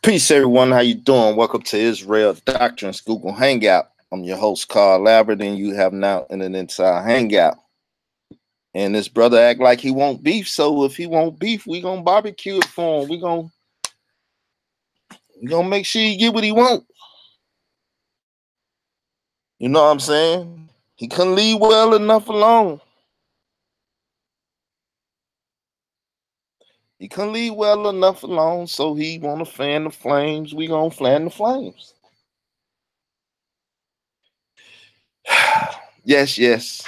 Peace, everyone. How you doing? Welcome to Israel Doctrines Google Hangout. I'm your host, Carl Lambert, and you have now entered into our Hangout. And this brother act like he won't beef, so if he won't beef, we gonna barbecue it for him. We gonna make sure he get what he want. You know what I'm saying? He couldn't leave well enough alone. He couldn't leave well enough alone, so he wanna fan the flames. We gonna fan the flames. Yes.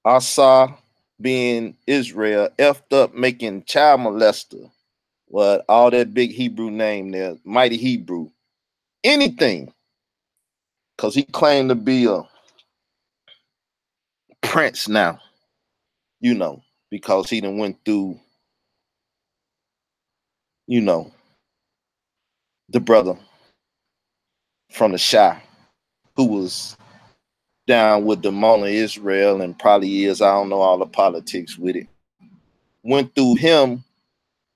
Asa being Israel effed up making child molester. What all that big Hebrew name there, mighty Hebrew. Anything. Because he claimed to be a prince now, because he done went through, the brother from the Shar who was down with the Mona Israel and probably is, I don't know all the politics with it. Went through him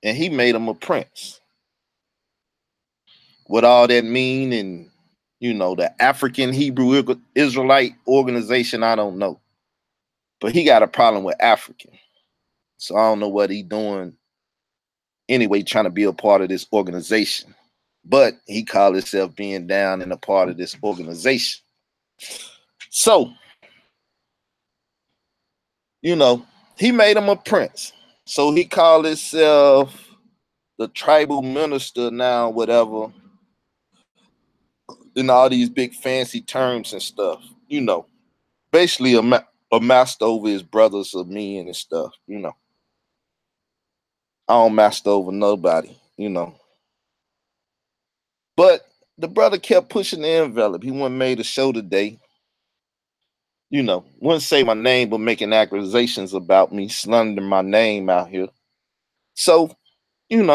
and he made him a prince. What all that mean and the African Hebrew Israelite organization, I don't know. But he got a problem with African. So I don't know what he doing anyway, trying to be a part of this organization. But he called himself being down and a part of this organization. So, he made him a prince. So he called himself the tribal minister now, whatever, and all these big fancy terms and stuff, basically a master over his brothers or men and stuff, I don't master over nobody, But the brother kept pushing the envelope. He went made a show today. Wouldn't say my name, but making accusations about me, slandering my name out here. So, we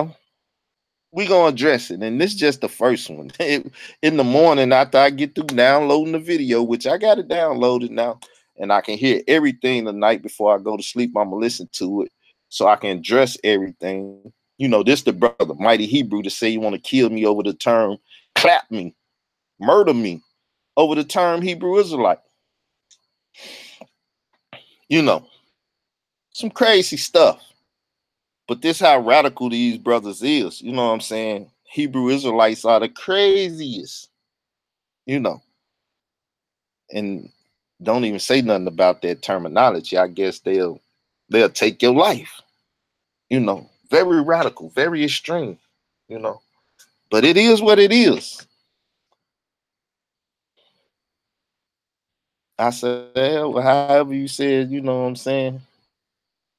gonna address it. And this is just the first one. In the morning after I get through downloading the video, which I got it downloaded now, and I can hear everything the night before I go to sleep. I'm gonna listen to it so I can address everything. This the brother, mighty Hebrew, to say you want to kill me over the term, clap me, murder me over the term Hebrew Israelite. Some crazy stuff. But this how radical these brothers is. You know what I'm saying? Hebrew Israelites are the craziest. And don't even say nothing about that terminology. I guess they'll take your life. Very radical, very extreme, But it is what it is. I said, well, however you said, you know what I'm saying?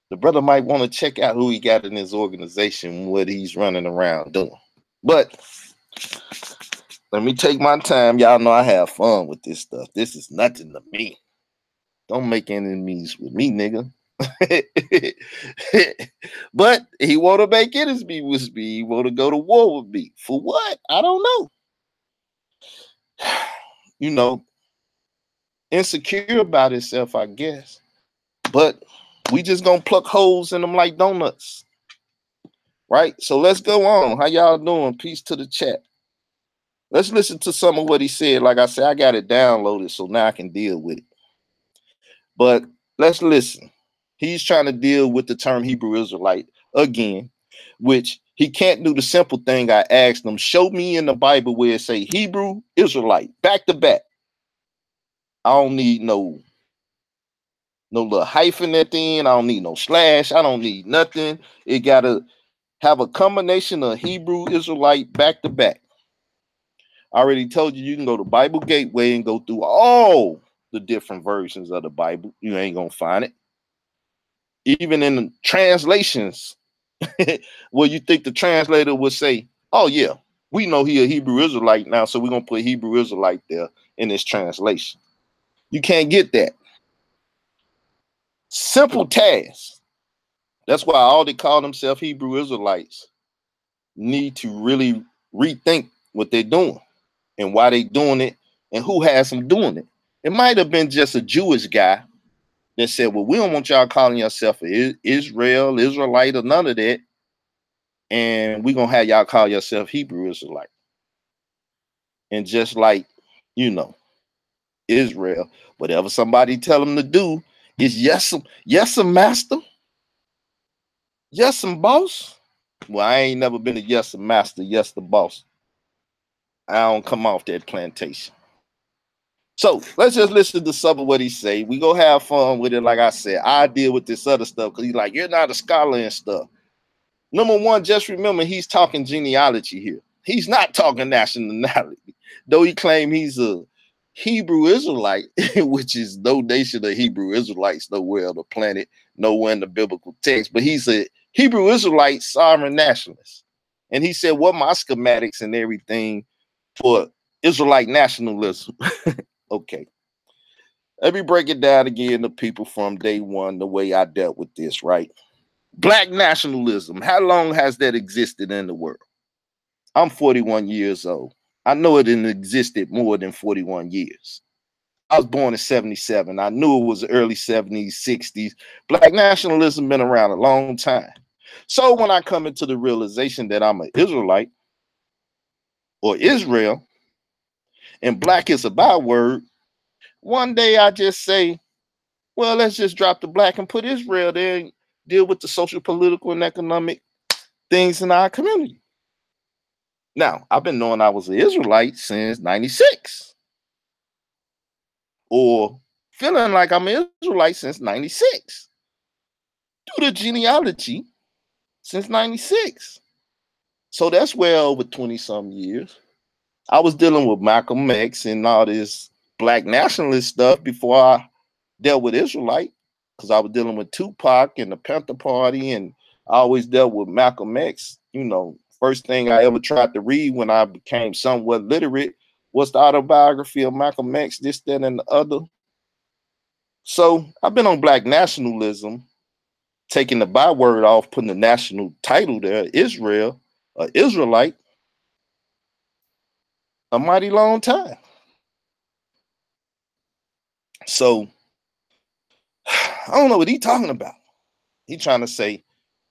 The brother might want to check out who he got in his organization, what he's running around doing. But let me take my time. Y'all know I have fun with this stuff. This is nothing to me. Don't make enemies with me, nigga. But he want to make enemies with me. He want to go to war with me. For what? I don't know. Insecure about himself, I guess. But we just gonna pluck holes in them like donuts. Right? So let's go on. How y'all doing? Peace to the chat. Let's listen to some of what he said. Like I said, I got it downloaded, so now I can deal with it. But let's listen. He's trying to deal with the term Hebrew Israelite again, which he can't do the simple thing I asked him. Show me in the Bible where it say Hebrew Israelite back to back. I don't need no little hyphen at the end. I don't need no slash. I don't need nothing. It got to have a combination of Hebrew Israelite back to back. I already told you can go to Bible Gateway and go through all the different versions of the Bible. You ain't going to find it. Even in the translations, well, you think the translator would say, oh, yeah, we know he a Hebrew Israelite now, so we're going to put Hebrew Israelite there in this translation. You can't get that. Simple task. That's why all they call themselves Hebrew Israelites need to really rethink what they're doing and why they're doing it and who has them doing it. It might have been just a Jewish guy that said, well, we don't want y'all calling yourself Israel, Israelite, or none of that. and we're gonna have y'all call yourself Hebrew Israelite. And just like, you know, Israel, whatever somebody tell them to do is yes, some master, yes, some boss. Well, I ain't never been a yes, some master, yes, the boss. I don't come off that plantation. So let's just listen to some of what he say. We go have fun with it. Like I said, I deal with this other stuff because he's like, you're not a scholar and stuff. Number one, just remember he's talking genealogy here. He's not talking nationality. Though he claim he's a Hebrew Israelite, which is no nation of Hebrew Israelites nowhere on the planet, nowhere in the biblical text. But he's a Hebrew Israelite sovereign nationalist. And he said, what my schematics and everything for Israelite nationalism. Okay. Let me break it down again to people from day one, the way I dealt with this, right? Black nationalism. How long has that existed in the world? I'm 41 years old. I know it didn't existed more than 41 years. I was born in 77. I knew it was early 70s, 60s. Black nationalism been around a long time. So when I come into the realization that I'm an Israelite or Israel, and black is a byword, one day I just say, well, let's just drop the black and put Israel there and deal with the social, political, and economic things in our community. Now, I've been knowing I was an Israelite since 96. Or feeling like I'm an Israelite since 96. Due to genealogy since 96. So that's well over 20-some years. I was dealing with Malcolm X and all this black nationalist stuff before I dealt with Israelite, because I was dealing with Tupac and the Panther Party, and I always dealt with Malcolm X. You know, first thing I ever tried to read when I became somewhat literate was the autobiography of Malcolm X, this, that, and the other. So I've been on black nationalism, taking the byword off, putting the national title there, Israel, Israelite, a mighty long time. So I don't know what he's talking about. He trying to say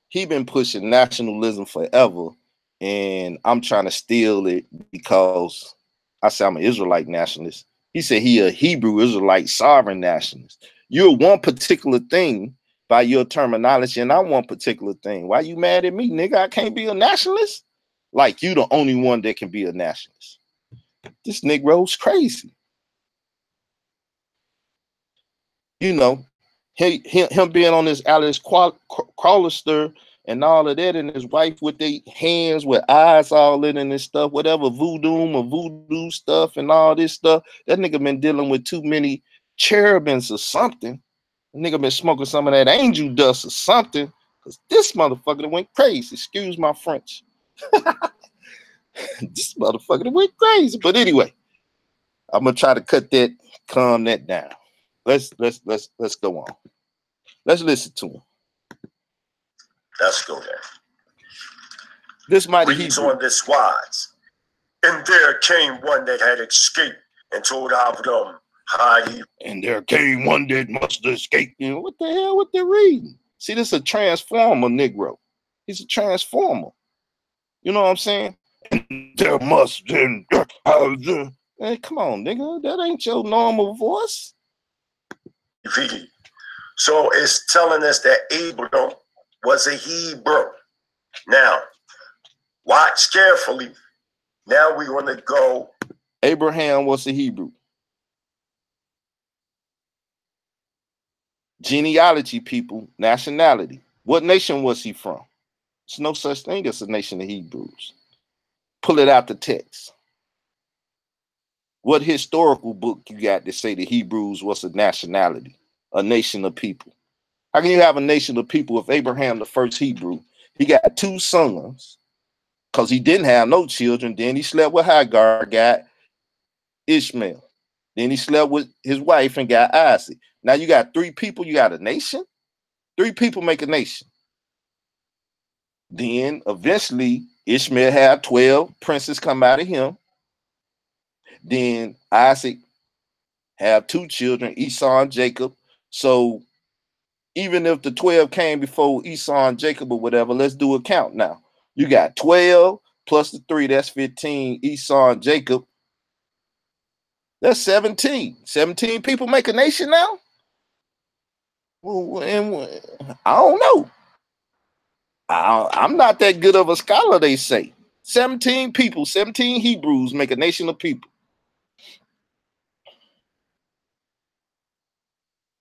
he been pushing nationalism forever, and I'm trying to steal it because I say I'm an Israelite nationalist. He said he a Hebrew Israelite sovereign nationalist. You're one particular thing by your terminology, and I'm one particular thing. Why you mad at me, nigga? I can't be a nationalist? Like you the only one that can be a nationalist. This Negro's crazy. You know, him being on this Alice Crawlister and all of that, and his wife with their hands with eyes all in and this stuff, whatever voodoo stuff and all this stuff. That nigga been dealing with too many cherubims or something. The nigga been smoking some of that angel dust or something. Because this motherfucker went crazy. Excuse my French. This motherfucker went crazy. But anyway, I'm gonna try to calm that down. Let's go on. Let's listen to him. Let's go there. This mighty reads Hebrew. On this wise. And there came one that had escaped and told Avram how he. And there came one that must escape. You know, what the hell with the reading? See, this is a transformer Negro. He's a transformer. You know what I'm saying? And there must be. Hey, come on, nigga. That ain't your normal voice. So it's telling us that Abram was a Hebrew. Now, watch carefully. Now we're going to go. Abraham was a Hebrew. Genealogy, people, nationality. What nation was he from? There's no such thing as a nation of Hebrews. Pull it out the text. What historical book you got to say the Hebrews was a nationality, a nation of people? How can you have a nation of people if Abraham, the first Hebrew, he got 2 sons because he didn't have no children. Then he slept with Hagar, got Ishmael. Then he slept with his wife and got Isaac. Now you got 3 people, you got a nation. 3 people make a nation. Then eventually Ishmael had 12 princes come out of him. Then Isaac have 2 children, Esau and Jacob. So even if the 12 came before Esau and Jacob or whatever, let's do a count now. You got 12 plus the 3, that's 15. Esau and Jacob, that's 17. 17 people make a nation now? Well, I don't know. I'm not that good of a scholar, they say. 17 people, 17 Hebrews make a nation of people.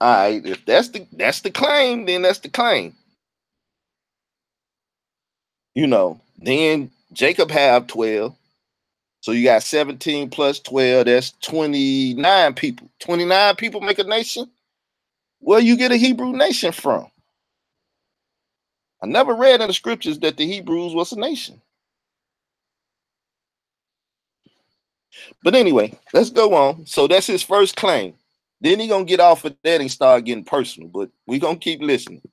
All right, if that's the claim, then that's the claim. You know, then Jacob have 12. So you got 17 plus 12, that's 29 people. 29 people make a nation? Where you get a Hebrew nation from? I never read in the scriptures that the Hebrews was a nation. But anyway, let's go on. So that's his first claim. Then he gonna get off of that and start getting personal, but we gonna keep listening.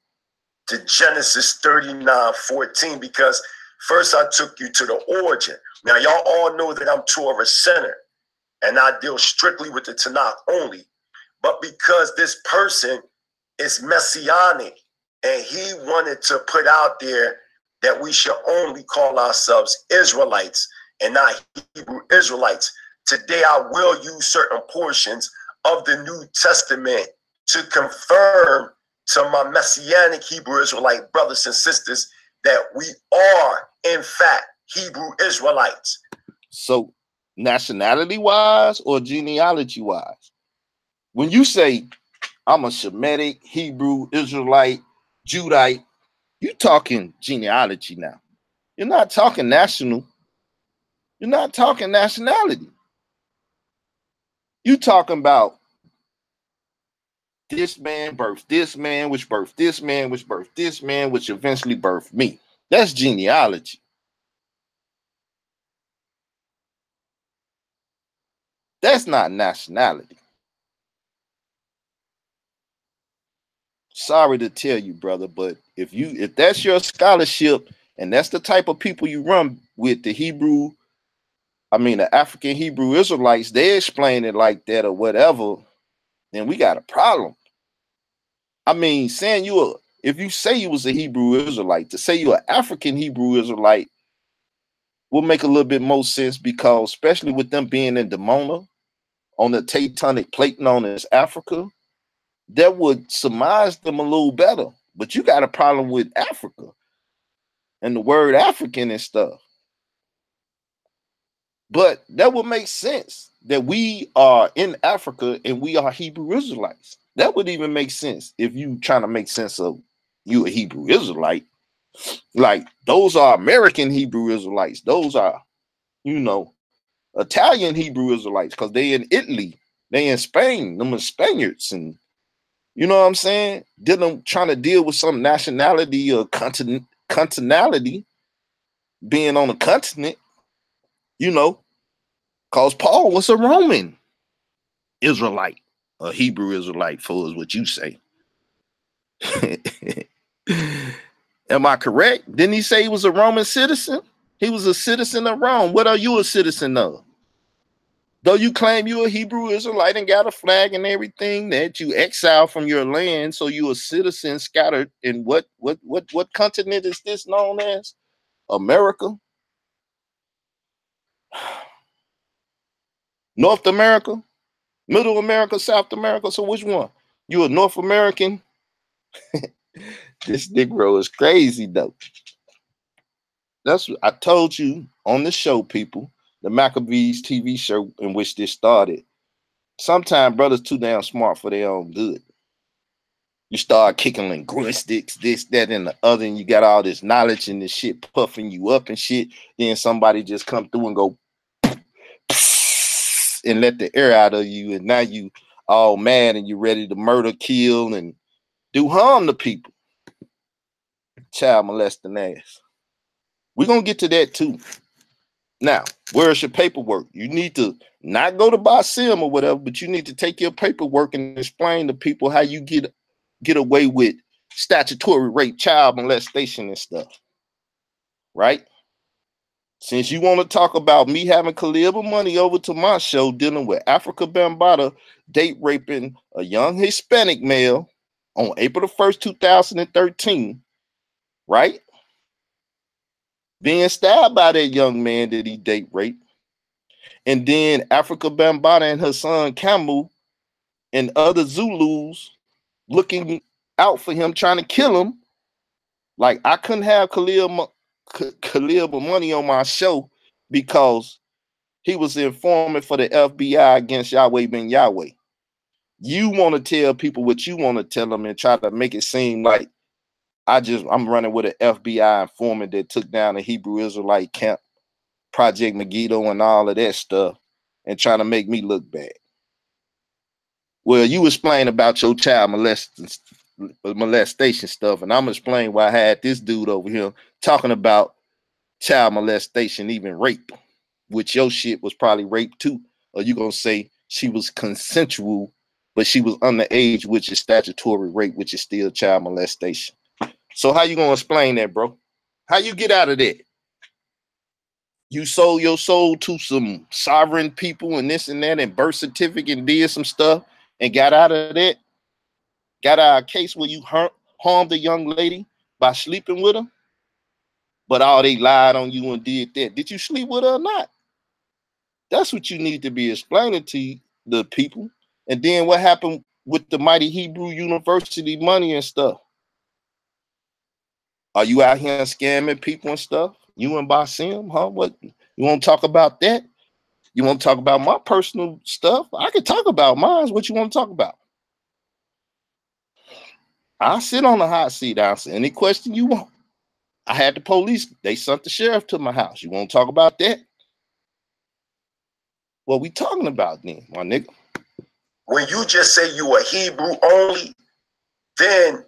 To Genesis 39:14, because first I took you to the origin. Now y'all all know that I'm Torah center and I deal strictly with the Tanakh only. But because this person is messianic and he wanted to put out there that we should only call ourselves Israelites and not Hebrew Israelites, today I will use certain portions of the New Testament to confirm to my messianic Hebrew Israelite brothers and sisters that we are, in fact, Hebrew Israelites. So nationality wise or genealogy wise? When you say I'm a Shemitic, Hebrew, Israelite, Judite, you talking genealogy now. You're not talking national. You're not talking nationality. You talking about this man birthed this man, which birthed this man, which birthed this man, which eventually birthed me. That's genealogy. That's not nationality. Sorry to tell you, brother, but if that's your scholarship and that's the type of people you run with, the African Hebrew Israelites, they explain it like that or whatever, then we got a problem. I mean, if you say you was a Hebrew Israelite, to say you're an African Hebrew Israelite will make a little bit more sense, because especially with them being in Dimona on the tectonic plate known as Africa, that would surmise them a little better. But you got a problem with Africa and the word African and stuff. But that would make sense that we are in Africa and we are Hebrew Israelites. That would even make sense if you trying to make sense of you a Hebrew Israelite. Like, those are American Hebrew Israelites. Those are, Italian Hebrew Israelites, because they in Italy, they in Spain, them are Spaniards, and you know what I'm saying? Trying to deal with some nationality or continentality, being on a continent, because Paul was a Roman Israelite, a Hebrew Israelite, for is what you say. Am I correct? Didn't he say he was a Roman citizen? He was a citizen of Rome. What are you a citizen of? Though you claim you're a Hebrew Israelite and got a flag and everything, that you exiled from your land, so you're a citizen scattered in what continent is this known as? America? North America? Middle America? South America? So which one? You a North American? This Negro is crazy though. That's what I told you on the show, people, the Maccabees TV show in which this started. Sometimes brothers too damn smart for their own good. You start kicking linguistics, this, that, and the other, and you got all this knowledge and this shit puffing you up and shit. Then somebody just come through and go and let the air out of you, and now you all mad and you ready to murder, kill, and do harm to people. Child molesting ass. We're gonna get to that too. Now, where's your paperwork? You need to not go to Basim or whatever, but you need to take your paperwork and explain to people how you get away with statutory rape, child molestation and stuff. Right? Since you want to talk about me having Khalib money over to my show dealing with Africa Bambaataa date raping a young Hispanic male on April the 1st, 2013, right? being stabbed by that young man that he date raped. And then Africa Bambaataa and her son Camu and other Zulus looking out for him, trying to kill him. Like, I couldn't have Khalil Money on my show because he was the informant for the FBI against Yahweh Ben Yahweh. You want to tell people what you want to tell them and try to make it seem like I'm running with an FBI informant that took down a Hebrew Israelite camp, Project Megiddo, and all of that stuff, and trying to make me look bad. Well, you explain about your child molestation stuff, and I'm explaining why I had this dude over here talking about child molestation, even rape, which your shit was probably rape too. Or you gonna say she was consensual, but she was underage, which is statutory rape, which is still child molestation. So how you gonna explain that, bro? How you get out of that? You sold your soul to some sovereign people and this and that, and birth certificate, and did some stuff and got out of that? Got out of a case where you harmed a young lady by sleeping with her, but they lied on you and did that. Did you sleep with her or not? That's what you need to be explaining to the people. And then what happened with the Mighty Hebrew University money and stuff? Are you out here scamming people and stuff? You and Basim, huh? What, you want to talk about that? You want to talk about my personal stuff? I can talk about mine. What you want to talk about? I sit on the hot seat, answer any question you want. I had the police. They sent the sheriff to my house. You want to talk about that? What we talking about then, my nigga? When you just say you a Hebrew only, then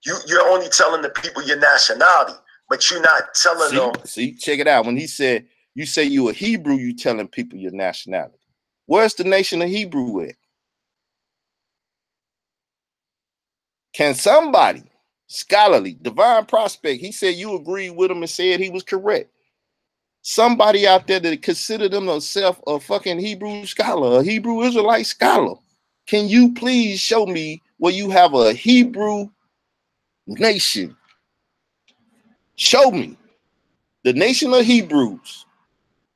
you're only telling the people your nationality, but you're not telling them. See, check it out. When he said, you say you a Hebrew, you telling people your nationality. Where's the nation of Hebrew at? Can somebody, scholarly, divine prospect, he said you agreed with him and said he was correct. Somebody out there that consider themselves a fucking Hebrew scholar, a Hebrew Israelite scholar. Can you please show me where you have a Hebrew nation? Show me the nation of Hebrews,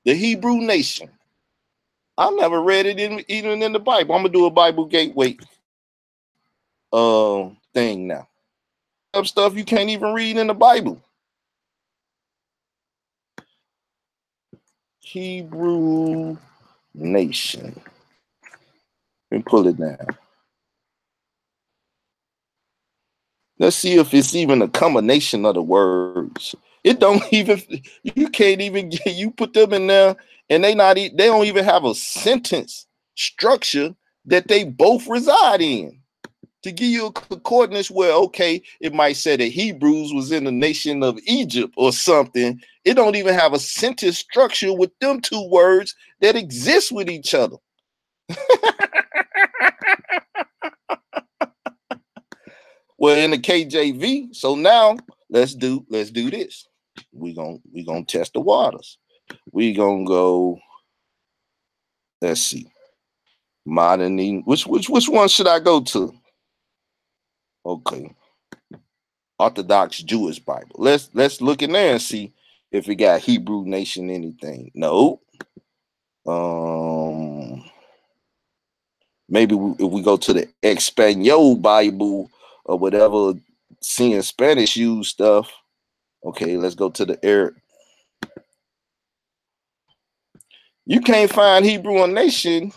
the Hebrew nation. I never read it even in the Bible. I'm gonna do a Bible gateway thing now. Some stuff you can't even read in the Bible. Hebrew nation. And pull it down. Let's see if it's even a combination of the words. It don't even, you can't even get, you put them in there and they don't even have a sentence structure that they both reside in. To give you a coordinates where, okay, it might say that Hebrews was in the nation of Egypt or something. It don't even have a sentence structure with them two words that exist with each other. Well, in the KJV, so now let's do this. We gonna test the waters. We gonna go. Let's see. Modern. Which one should I go to? Okay. Orthodox Jewish Bible. Let's look in there and see if it got Hebrew nation anything. No. Maybe if we go to the Espanol Bible or whatever, seeing Spanish use stuff. Okay, let's go to the Arab. You can't find Hebrew or nation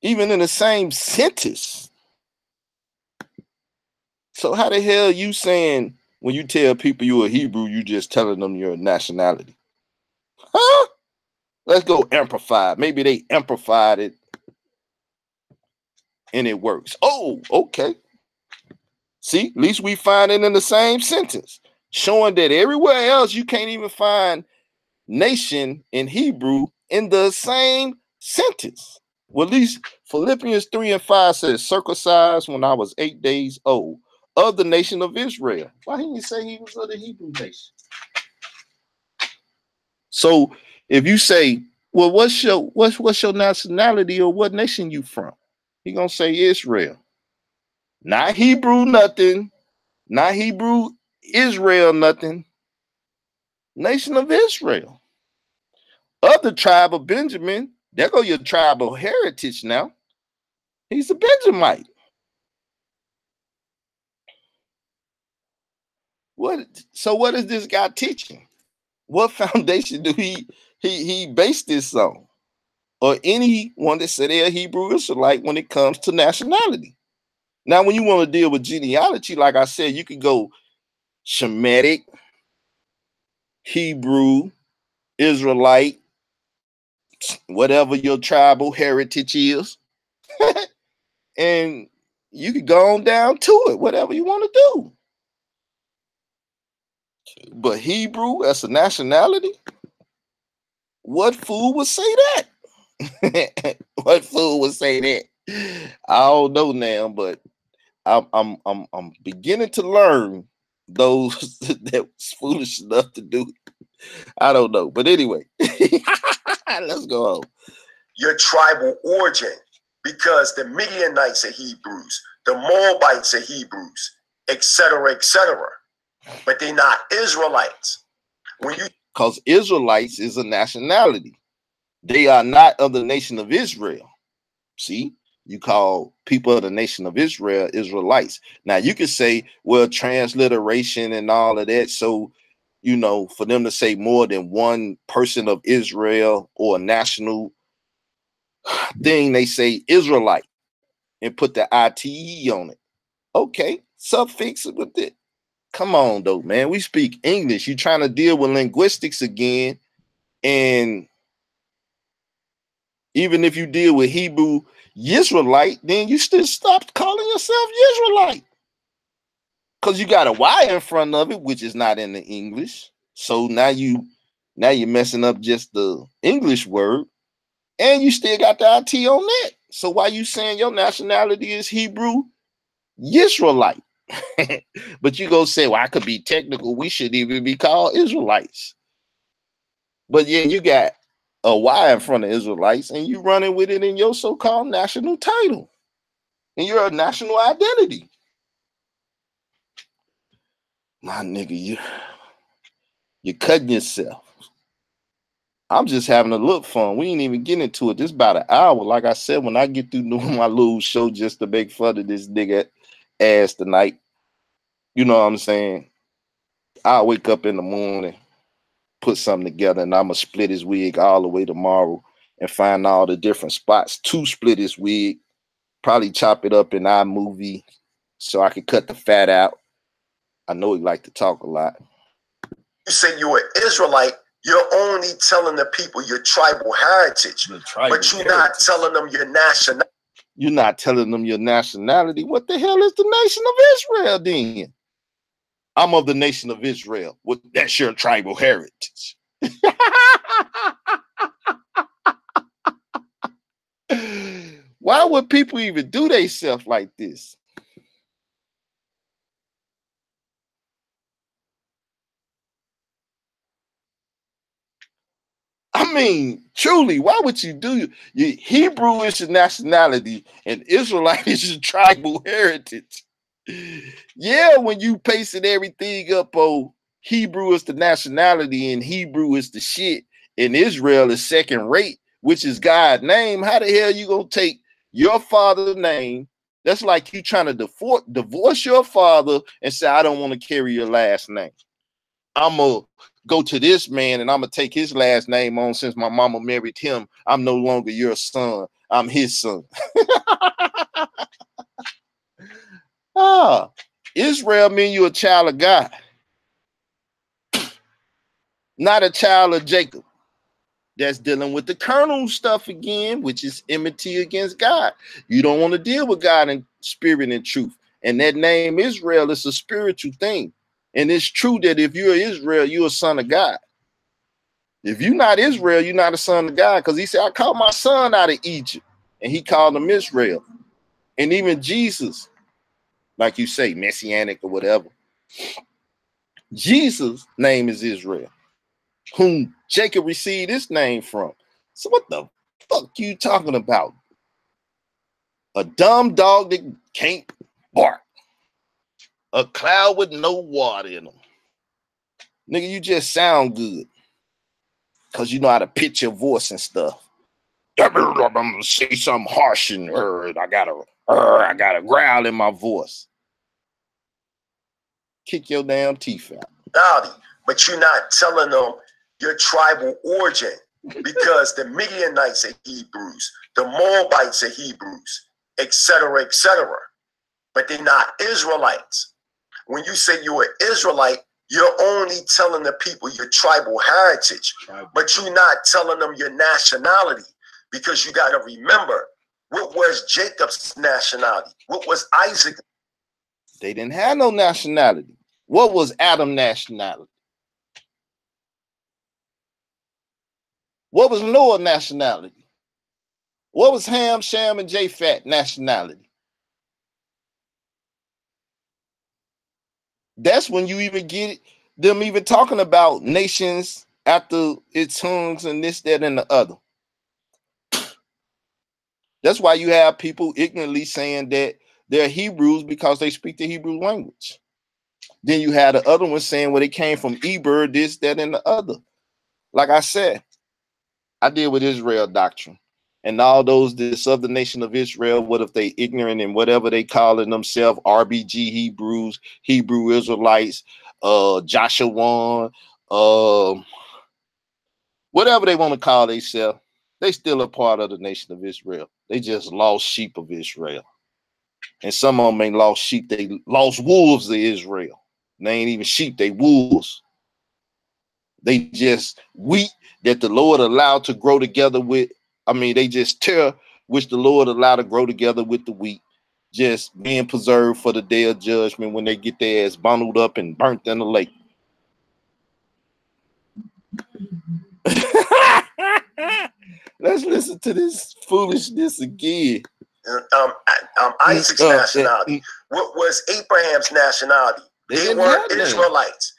even in the same sentence. So how the hell you saying when you tell people you're a Hebrew, you just telling them your nationality? Huh? Let's go amplified. Maybe they amplified it and it works. Oh, okay. See, at least we find it in the same sentence, showing that everywhere else you can't even find nation in Hebrew in the same sentence. Well, at least Philippians 3:5 says, circumcised when I was 8 days old, of the nation of Israel. Why didn't you say he was of the Hebrew nation? So if you say, well, what's your nationality or what nation you from? He gonna say Israel. Not Hebrew, nothing. Not Hebrew Israel nothing. Nation of Israel. Of the tribe of Benjamin, there go your tribal heritage now. He's a Benjamite. So what is this guy teaching? What foundation do he base this on? Or anyone that said they're a Hebrew Israelite when it comes to nationality? Now, when you want to deal with genealogy, like I said, you could go Shemitic, Hebrew, Israelite, whatever your tribal heritage is. And you could go on down to it, whatever you want to do. But Hebrew as a nationality, what fool would say that? What fool would say that? I don't know now, but I'm beginning to learn those that was foolish enough to do it. I don't know, but anyway, let's go on. Your tribal origin, because the Midianites are Hebrews, the Moabites are Hebrews, etc., etc. But they're not Israelites. Because Israelites is a nationality. They are not of the nation of Israel. See, you call people of the nation of Israel Israelites. Now you could say, well, transliteration and all of that. So, you know, for them to say more than one person of Israel or a national thing, they say Israelite and put the ITE on it. Okay, suffix it with it. Come on, though, man. We speak English. You're trying to deal with linguistics again. And even if you deal with Hebrew Yisraelite, then you still stop calling yourself Yisraelite. Because you got a Y in front of it, which is not in the English. So now you're messing up just the English word. And you still got the IT on that. So why you saying your nationality is Hebrew Yisraelite? But you go say, well, I could be technical. We should even be called Israelites. But yeah, you got a Y in front of Israelites and you running with it in your so-called national title. And you're a national identity. My nigga, you're cutting yourself. I'm just having a look fun. We ain't even getting into it. This about an hour. Like I said, when I get through doing my little show just to make fun of this nigga ass tonight, you know what I'm saying? I'll wake up in the morning, put something together, and I'm going to split his wig all the way tomorrow and find all the different spots to split his wig. Probably chop it up in iMovie so I can cut the fat out. I know he like to talk a lot. You say you're an Israelite, you're only telling the people your tribal heritage, but you're not telling them your nationality. You're not telling them your nationality. What the hell is the nation of Israel then? I'm of the nation of Israel. Well, that's your tribal heritage. Why would people even do themselves like this? I mean, truly, why would you do your Hebrew is your nationality and Israelite is your tribal heritage? Yeah, when you pasted everything up, oh, Hebrew is the nationality and Hebrew is the shit, and Israel is second rate, which is God's name. How the hell you gonna take your father's name? That's like you trying to divorce your father and say, I don't want to carry your last name. I'm gonna go to this man and I'm gonna take his last name on since my mama married him. I'm no longer your son. I'm his son. Israel mean you a child of God, not a child of Jacob. That's dealing with the carnal stuff again, which is enmity against God. You don't want to deal with God in spirit and truth. And that name Israel is a spiritual thing. And it's true that if you're Israel, you're a son of God. If you're not Israel, you're not a son of God. Because he said, I called my son out of Egypt. And he called him Israel. And even Jesus, like you say, messianic or whatever, Jesus' name is Israel, whom Jacob received his name from. So what the fuck you talking about? A dumb dog that can't bark. A cloud with no water in them. Nigga, you just sound good. Because you know how to pitch your voice and stuff. I'm gonna say something harsh and I got a growl in my voice. Kick your damn teeth out. But you're not telling them your tribal origin, because the Midianites are Hebrews, the Moabites are Hebrews, etc., etc. But they're not Israelites. When you say you're an Israelite, you're only telling the people your tribal heritage, but you're not telling them your nationality, because you got to remember, what was Jacob's nationality? What was Isaac? They didn't have no nationality. What was Adam's nationality? What was Noah's nationality? What was Ham, Shem, and Japheth nationality? That's when you even get it, them even talking about nations after its tongues and this, that, and the other. That's why you have people ignorantly saying that they're Hebrews because they speak the Hebrew language. Then you had the other one saying, well, they came from Eber, this, that, and the other. Like I said, I deal with Israel doctrine. And all those this other nation of Israel, what if they ignorant and whatever they calling themselves, RBG Hebrews, Hebrew Israelites, Joshua, whatever they want to call themselves, they still a part of the nation of Israel. They just lost sheep of Israel. And some of them ain't lost sheep, they lost wolves of Israel. They ain't even sheep, they wolves. They just wheat that the Lord allowed to grow together with. I mean, they just tear, which the Lord allowed to grow together with the wheat, just being preserved for the day of judgment when they get their ass bundled up and burnt in the lake. Let's listen to this foolishness again. Isaac's nationality. What was Abraham's nationality? They weren't Israelites.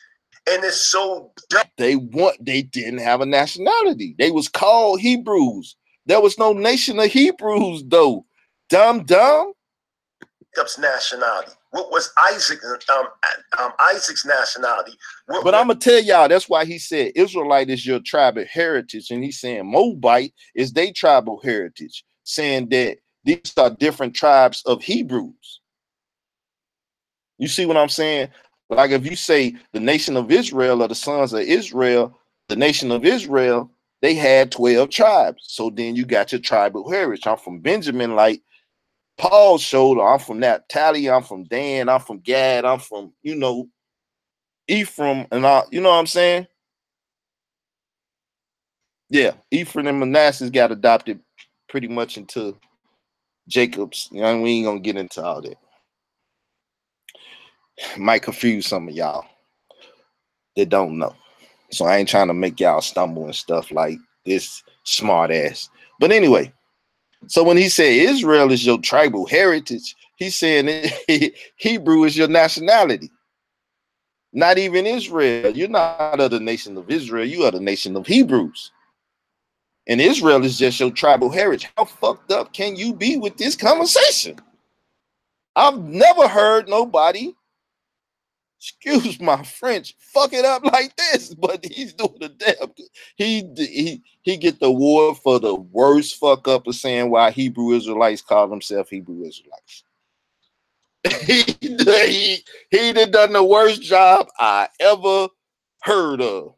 And it's so dumb. They didn't have a nationality. They was called Hebrews. There was no nation of Hebrews, though. Dumb. Jacob's nationality. What was Isaac's nationality? But I'm gonna tell y'all, that's why he said Israelite is your tribal heritage, and he's saying Moabite is their tribal heritage, saying that these are different tribes of Hebrews. You see what I'm saying? Like if you say the nation of Israel or the sons of Israel, the nation of Israel, they had 12 tribes. So then you got your tribal heritage. I'm from Benjamin, like Paul showed. I'm from Naphtali. I'm from Dan. I'm from Gad. I'm from, Ephraim. And you know what I'm saying? Yeah, Ephraim and Manasseh got adopted pretty much into Jacob's. We ain't gonna get into all that. Might confuse some of y'all that don't know. So I ain't trying to make y'all stumble and stuff like this smart ass. But anyway, so when he said Israel is your tribal heritage, he's saying Hebrew is your nationality. Not even Israel. You're not of the nation of Israel. You are the nation of Hebrews. And Israel is just your tribal heritage. How fucked up can you be with this conversation? I've never heard nobody, excuse my French, fuck it up like this, but he's doing a damn good. He get the award for the worst fuck up of saying why Hebrew Israelites call themselves Hebrew Israelites. he done the worst job I ever heard of.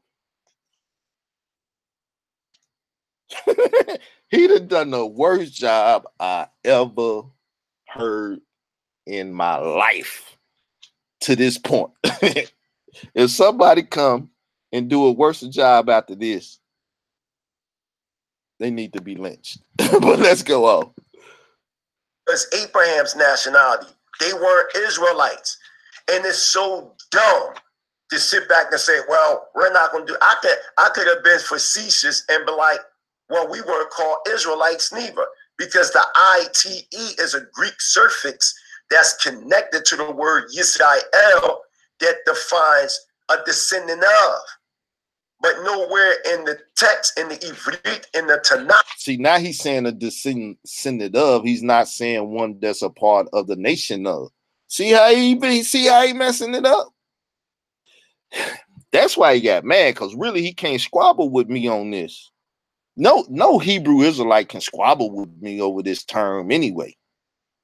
He done the worst job I ever heard in my life to this point. If somebody come and do a worse job after this, they need to be lynched. But let's go on. It's Abraham's nationality. They weren't Israelites. And it's so dumb to sit back and say, well, we're not going to do. I could have been facetious and be like, well, we weren't called Israelites neither, because the ITE is a Greek suffix that's connected to the word Yisrael that defines a descendant of. But nowhere in the text, in the Ivrit, in the Tanakh. See, now he's saying a descendant of. He's not saying one that's a part of the nation of. See how he messing it up? That's why he got mad, because really he can't squabble with me on this. No Hebrew Israelite can squabble with me over this term anyway.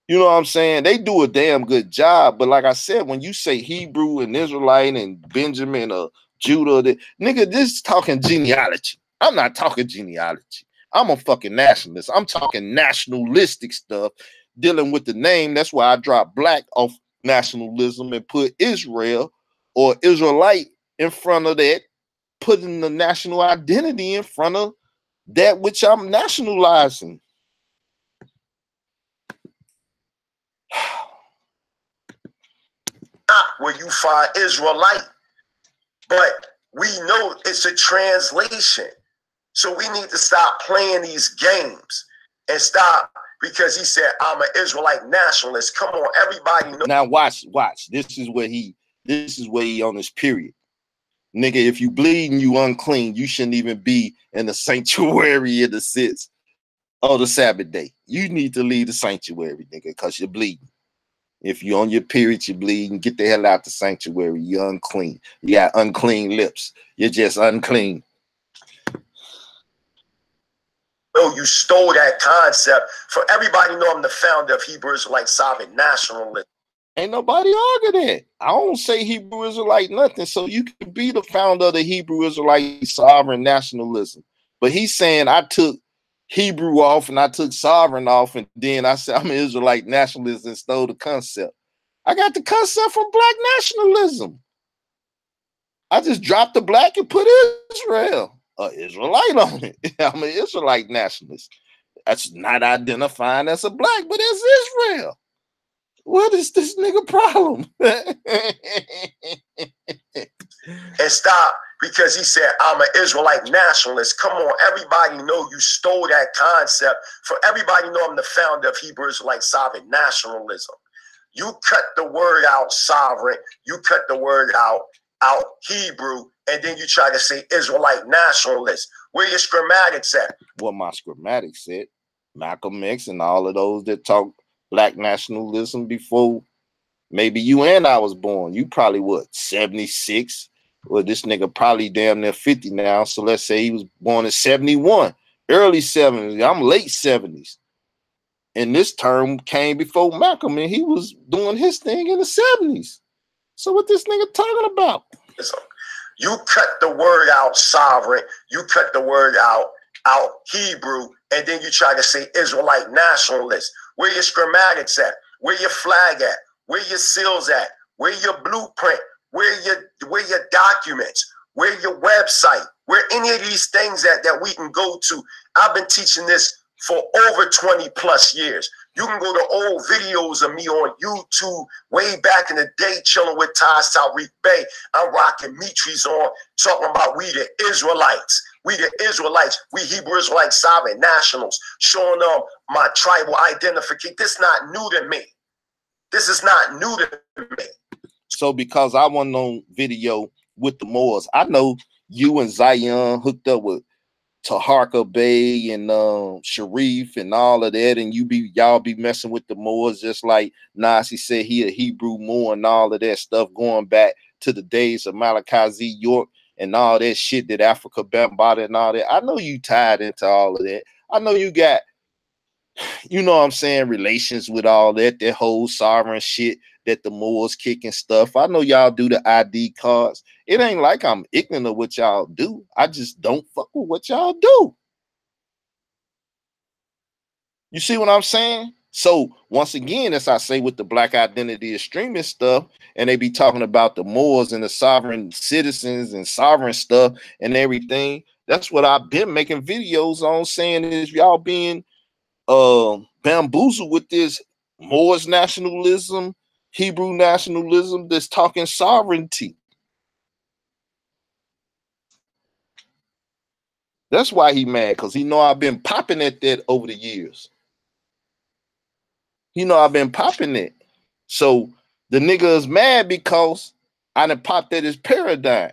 You know what I'm saying? They do a damn good job. But like I said, when you say Hebrew and Israelite and Benjamin or Judah, nigga, this is talking genealogy. I'm not talking genealogy. I'm a fucking nationalist. I'm talking nationalistic stuff, dealing with the name. That's why I dropped black off nationalism and put Israel or Israelite in front of that, putting the national identity in front of that which I'm nationalizing. Not where you find Israelite, but we know it's a translation. So we need to stop playing these games and stop, because he said, I'm an Israelite nationalist. Come on, everybody know. Now watch. This is where he on his period. Nigga, if you bleed and you unclean, you shouldn't even be in the sanctuary in the sits on the Sabbath day. You need to leave the sanctuary, nigga, because you're bleeding. If you're on your period, you're bleeding, get the hell out the sanctuary. You're unclean. You got unclean lips. You're just unclean. No, you stole that concept. For everybody know I'm the founder of Hebrew Israelite Sovereign Nationalism. Ain't nobody argue that. I don't say Hebrew Israelite nothing. So you can be the founder of the Hebrew Israelite Sovereign Nationalism. But he's saying I took Hebrew off and I took sovereign off, and then I said I'm an Israelite nationalist and stole the concept. I got the concept from black nationalism. I just dropped the black and put Israel, Israelite on it. I'm an Israelite nationalist. That's not identifying as a black, but as Israel. What is this nigga problem? And stop, because he said, I'm an Israelite nationalist. Come on, everybody know you stole that concept. For everybody know I'm the founder of Hebrew Israelite Sovereign Nationalism. You cut the word out sovereign, you cut the word out Hebrew, and then you try to say Israelite nationalist. Where your schematics at? What my schematics said, Malcolm X and all of those that talk black nationalism before maybe you and I was born. You probably what, 76? Well, this nigga probably damn near 50 now. So let's say he was born in 71, early 70s. I'm late 70s. And this term came before Malcolm, and he was doing his thing in the 70s. So what this nigga talking about? You cut the word out sovereign, you cut the word out Hebrew, and then you try to say Israelite nationalist. Where your schematics at? Where your flag at? Where your seals at? Where your blueprint? Where your documents? Where your website? Where any of these things that we can go to? I've been teaching this for over 20 plus years. You can go to old videos of me on YouTube way back in the day, chilling with Ty Tariq Bey. I'm rocking Mitri's on, talking about we the Israelites. We the Israelites. We Hebrew Israelite Sovereign Nationals, showing them my tribal identification. This is not new to me. This is not new to me. So because I wasn't on video with the Moors, I know you and Zion hooked up with Taharka Bey and Sharif and all of that, and y'all be messing with the Moors, just like Nasi said he a Hebrew Moor and all of that stuff, going back to the days of Malachi Z. York and all that shit that Africa Bambaataa and all that. I know you tied into all of that. I know you got, you know what I'm saying, relations with all that whole sovereign shit that the Moors kicking stuff. I know y'all do the ID cards. It ain't like I'm ignorant of what y'all do. I just don't fuck with what y'all do. You see what I'm saying? So once again, as I say with the black identity extremist stuff, and they be talking about the Moors and the sovereign citizens and sovereign stuff and everything, that's what I've been making videos on, saying is y'all being bamboozled with this Moors nationalism, Hebrew nationalism that's talking sovereignty. That's why he mad, because he know I've been popping at that over the years. He know I've been popping it. So the nigga is mad because I done popped at his paradigm.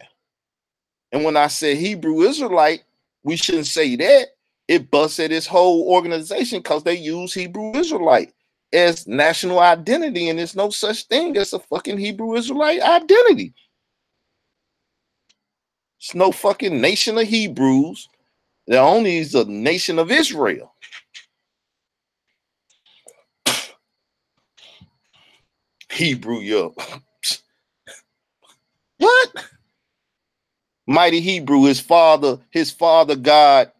And when I said Hebrew Israelite, we shouldn't say that. It busts at his whole organization because they use Hebrew Israelite. as national identity, and there's no such thing as a fucking Hebrew Israelite identity. It's no fucking nation of Hebrews. There only is a nation of Israel. Hebrew, yo. What? Mighty Hebrew, his father God,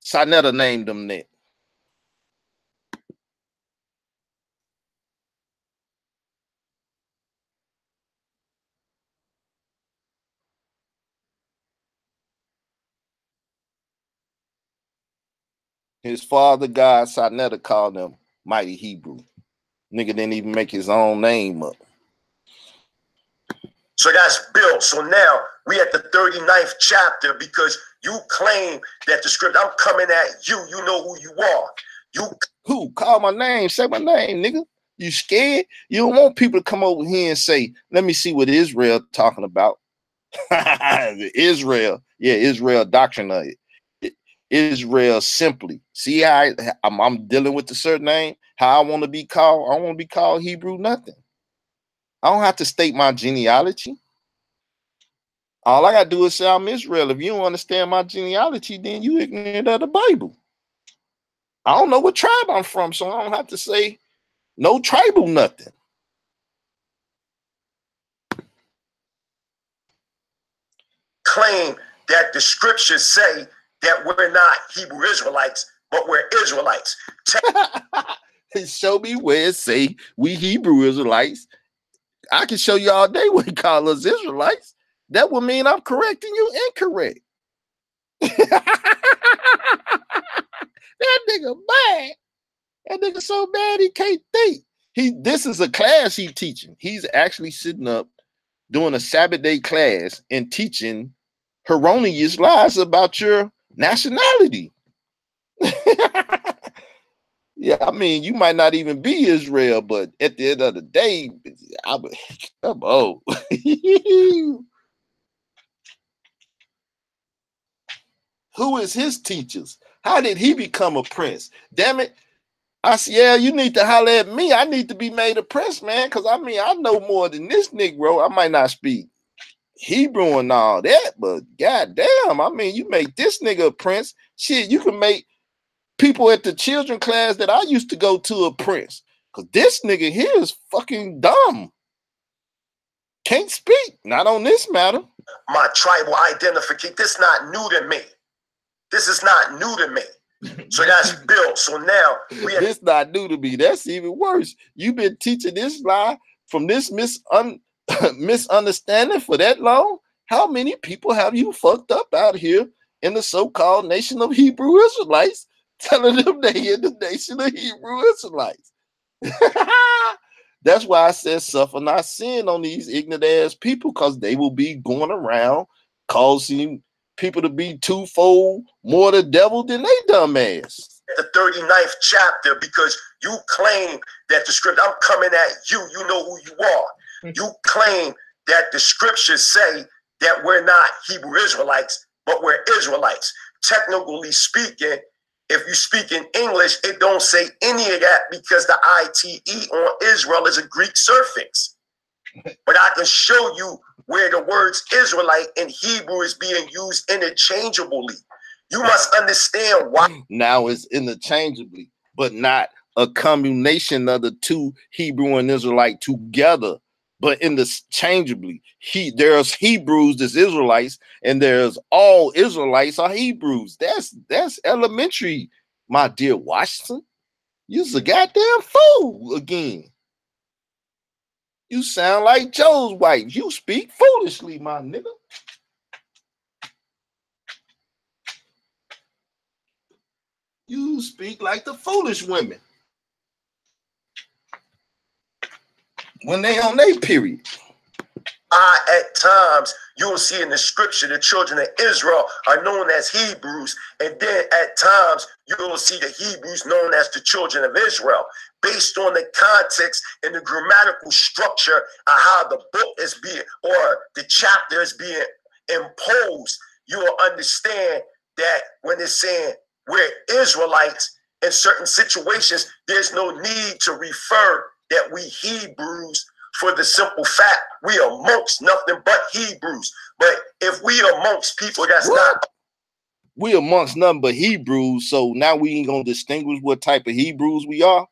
Sinetta named him that. His father God, Sinetta, called him Mighty Hebrew. Nigga didn't even make his own name up. So that's built. So now we at the 39th chapter because you claim that the script, I'm coming at you. You know who you are. Who? Call my name. Say my name, nigga. You scared? You don't want people to come over here and say, let me see what Israel talking about. Israel. Yeah, Israel doctrine of it. Israel simply. See how I'm dealing with the certain name? How I want to be called? I don't want to be called Hebrew nothing. I don't have to state my genealogy. All I got to do is say I'm Israel. If you don't understand my genealogy, then you ignorant of the Bible. I don't know what tribe I'm from, so I don't have to say no tribal nothing. Claim that the scriptures say that we're not Hebrew Israelites, but we're Israelites. Show me where it say we Hebrew Israelites. I can show you all day what he call us Israelites. That would mean I'm correct and you incorrect. That nigga bad. That nigga so bad he can't think. This is a class he teaching. He's actually sitting up doing a Sabbath day class and teaching erroneous lies about your nationality. Yeah, I mean, you might not even be Israel, but at the end of the day, I'm old. Who is his teachers? How did he become a prince? Damn it. Asiel, you need to holler at me. I need to be made a prince, man, because I mean, I know more than this Negro. I might not speak Hebrew and all that, but goddamn, I mean, you make this nigga a prince. Shit, you can make people at the children class that I used to go to a prince. Because this nigga here is fucking dumb. Can't speak. Not on this matter. My tribal identification. This is not new to me. This is not new to me. So that's built. So now this not new to me. That's even worse. You've been teaching this lie from this misunderstanding for that long. How many people have you fucked up out here in the so-called nation of Hebrew Israelites, telling them they in the nation of Hebrew Israelites? That's why I said suffer not sin on these ignorant ass people, because they will be going around causing people to be twofold more the devil than they dumb ass. The 39th chapter, because you claim that the script, I'm coming at you, you know who you are. You claim that the scriptures say that we're not Hebrew Israelites, but we're Israelites. Technically speaking, if you speak in English, it don't say any of that because the ITE on Israel is a Greek suffix. But I can show you where the words Israelite in Hebrew is being used interchangeably. You must understand why. Now it's interchangeably, but not a combination of the two, Hebrew and Israelite together, but interchangeably. There's Hebrews, there's Israelites, and there's all Israelites are Hebrews. That's elementary, my dear Washington. You's a goddamn fool again. You sound like Joe's wife. You speak foolishly, my nigga. You speak like the foolish women when they on their period. At times, you'll see in the scripture the children of Israel are known as Hebrews, and then at times you'll see the Hebrews known as the children of Israel. Based on the context and the grammatical structure of how the book is being, or the chapter is being imposed, you will understand that when it's saying we're Israelites, in certain situations, there's no need to refer that we Hebrews for the simple fact we are amongst nothing but Hebrews. But if we amongst people that's not, we amongst nothing but Hebrews, so now we ain't gonna distinguish what type of Hebrews we are.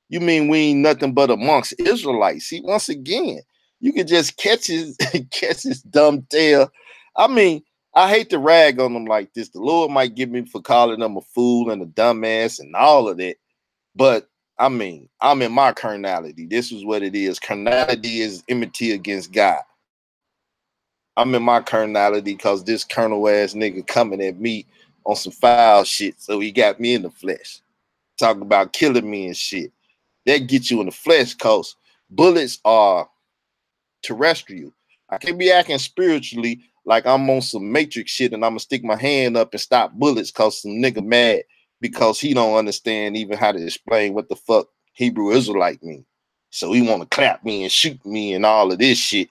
You mean we ain't nothing but amongst Israelites? See, once again, you can just catch his catch his dumb tail. I mean, I hate to rag on them like this. The Lord might give me for calling them a fool and a dumbass and all of that. But I mean, I'm in my carnality. This is what it is. Carnality is enmity against God. I'm in my carnality because this colonel ass nigga coming at me on some foul shit. So he got me in the flesh. Talking about killing me and shit. That gets you in the flesh because bullets are terrestrial. I can't be acting spiritually like I'm on some matrix shit and I'm gonna stick my hand up and stop bullets because some nigga mad because he don't understand even how to explain what the fuck Hebrew Israelite mean. So he want to clap me and shoot me and all of this shit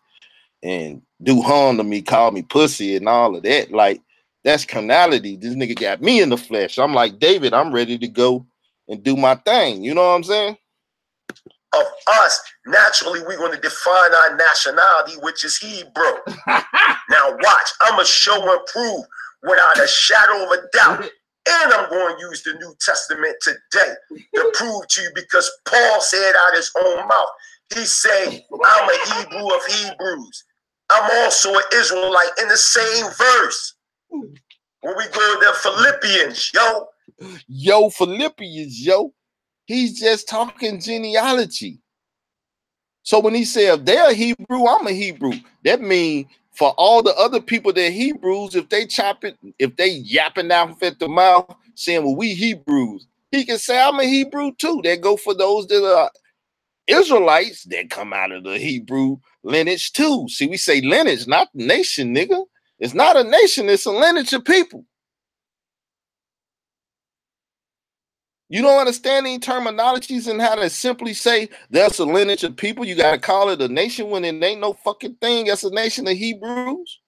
and do harm to me, call me pussy and all of that. Like, that's carnality. This nigga got me in the flesh. I'm like, David, I'm ready to go and do my thing. You know what I'm saying? Of us, naturally, we're going to define our nationality, which is Hebrew. Now watch, I'm going to show and prove without a shadow of a doubt. And I'm going to use the New Testament today to prove to you, because Paul said out his own mouth. He said, I'm a Hebrew of Hebrews. I'm also an Israelite in the same verse. When we go to Philippians, Yo, Philippians, yo. He's just talking genealogy. So when he said, if they're Hebrew, I'm a Hebrew. That means for all the other people that Hebrews, if they yapping out at the mouth, saying, well, we Hebrews, he can say, I'm a Hebrew too. That go for those that are Israelites that come out of the Hebrew lineage too. See, we say lineage, not nation, nigga. It's not a nation, it's a lineage of people. You don't understand any terminologies and how to simply say that's a lineage of people. You got to call it a nation when it ain't no fucking thing. That's a nation of Hebrews.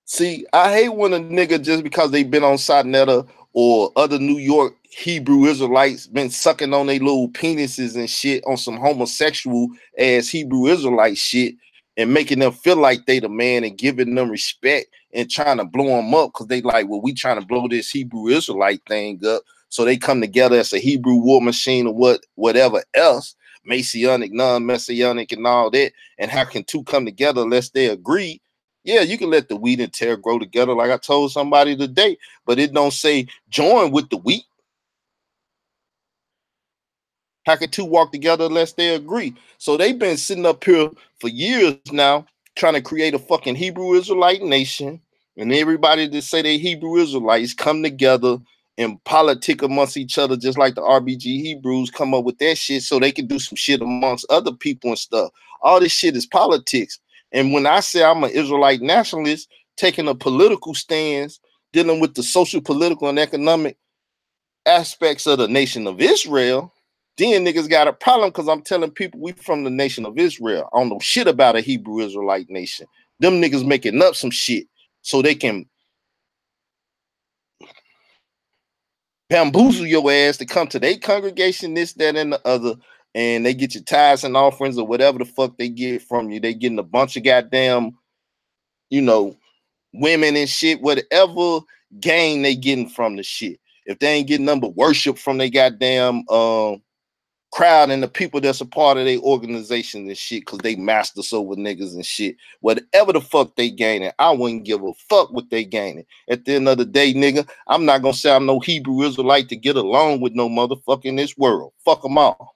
See, I hate when a nigga, just because they been on Satinetta or other New York Hebrew Israelites been sucking on their little penises and shit on some homosexual ass Hebrew Israelite shit and making them feel like they the man and giving them respect and trying to blow them up because they like, well, we trying to blow this Hebrew Israelite thing up. So they come together as a Hebrew war machine or whatever else, Messianic, non-Messianic and all that. And how can two come together unless they agree? Yeah, you can let the wheat and tear grow together like I told somebody today, but it don't say join with the wheat. How can two walk together unless they agree? So they've been sitting up here for years now trying to create a fucking Hebrew Israelite nation, and everybody that say they Hebrew Israelites come together and politic amongst each other just like the RBG Hebrews come up with that shit so they can do some shit amongst other people and stuff. All this shit is politics. And when I say I'm an Israelite nationalist, taking a political stance, dealing with the social, political, and economic aspects of the nation of Israel, then niggas got a problem because I'm telling people we from the nation of Israel. I don't know shit about a Hebrew Israelite nation. Them niggas making up some shit so they can bamboozle your ass to come to their congregation, this, that, and the other, and they get your tithes and offerings or whatever the fuck they get from you. They getting a bunch of goddamn, you know, women and shit, whatever gain they getting from the shit. If they ain't getting nothing but worship from their goddamn crowd and the people that's a part of their organization and shit, because they masters over niggas and shit. Whatever the fuck they gaining, I wouldn't give a fuck what they gaining. At the end of the day, nigga, I'm not gonna say I'm no Hebrew Israelite to get along with no motherfucker in this world. Fuck them all.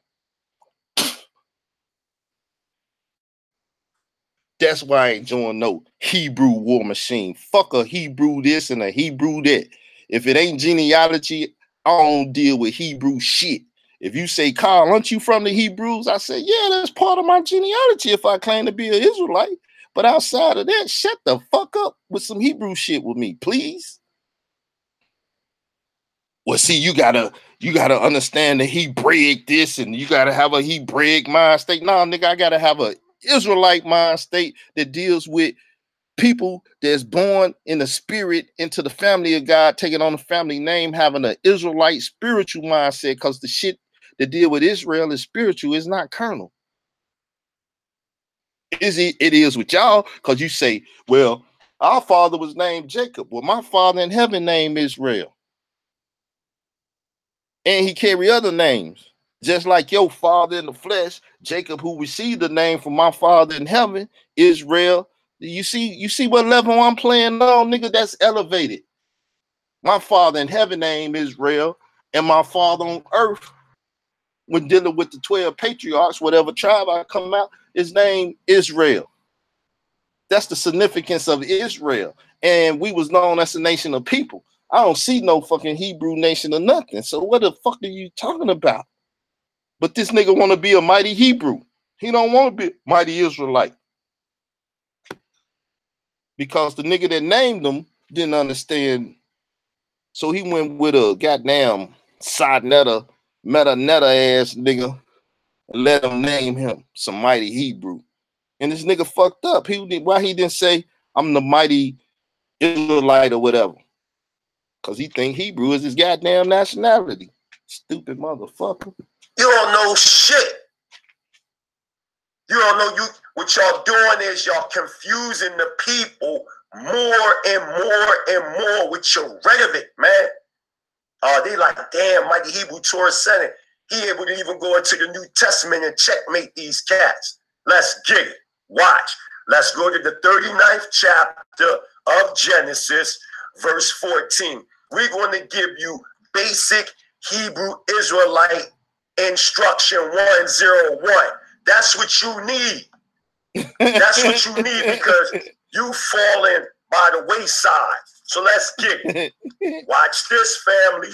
That's why I ain't joining no Hebrew war machine. Fuck a Hebrew this and a Hebrew that. If it ain't genealogy, I don't deal with Hebrew shit. If you say, Carl, aren't you from the Hebrews? I say, yeah, that's part of my genealogy if I claim to be an Israelite. But outside of that, shut the fuck up with some Hebrew shit with me, please. Well, see, you gotta understand the Hebraic this, and you gotta have a Hebraic mind state. No, nigga, I gotta have a Israelite mind state that deals with people that's born in the spirit into the family of God, taking on the family name, having an Israelite spiritual mindset, because the shit that deal with Israel is spiritual, is not carnal. It is with y'all, because you say, well, our father was named Jacob. Well, my father in heaven named Israel. And he carry other names. Just like your father in the flesh, Jacob, who received the name from my father in heaven, Israel. You see what level I'm playing on, nigga? That's elevated. My father in heaven named Israel, and my father on earth, when dealing with the 12 patriarchs, whatever tribe I come out, is named Israel. That's the significance of Israel. And we was known as a nation of people. I don't see no fucking Hebrew nation or nothing. So what the fuck are you talking about? But this nigga want to be a mighty Hebrew. He don't want to be a mighty Israelite. Because the nigga that named him didn't understand. So he went with a goddamn side-netter, meta-netta ass nigga and let him name him some mighty Hebrew. And this nigga fucked up. Why he didn't say, I'm the mighty Israelite or whatever? Because he think Hebrew is his goddamn nationality. Stupid motherfucker. You don't know shit. You don't know. What y'all doing is y'all confusing the people more and more and more with your rhetoric, man. They like, damn, Mighty Hebrew Torah Senate. He able to even go into the New Testament and checkmate these cats. Let's get it. Watch. Let's go to the 39th chapter of Genesis, verse 14. We're going to give you basic Hebrew Israelite instruction 101. That's what you need. That's what you need, because you falling by the wayside. So let's get it. Watch this, family.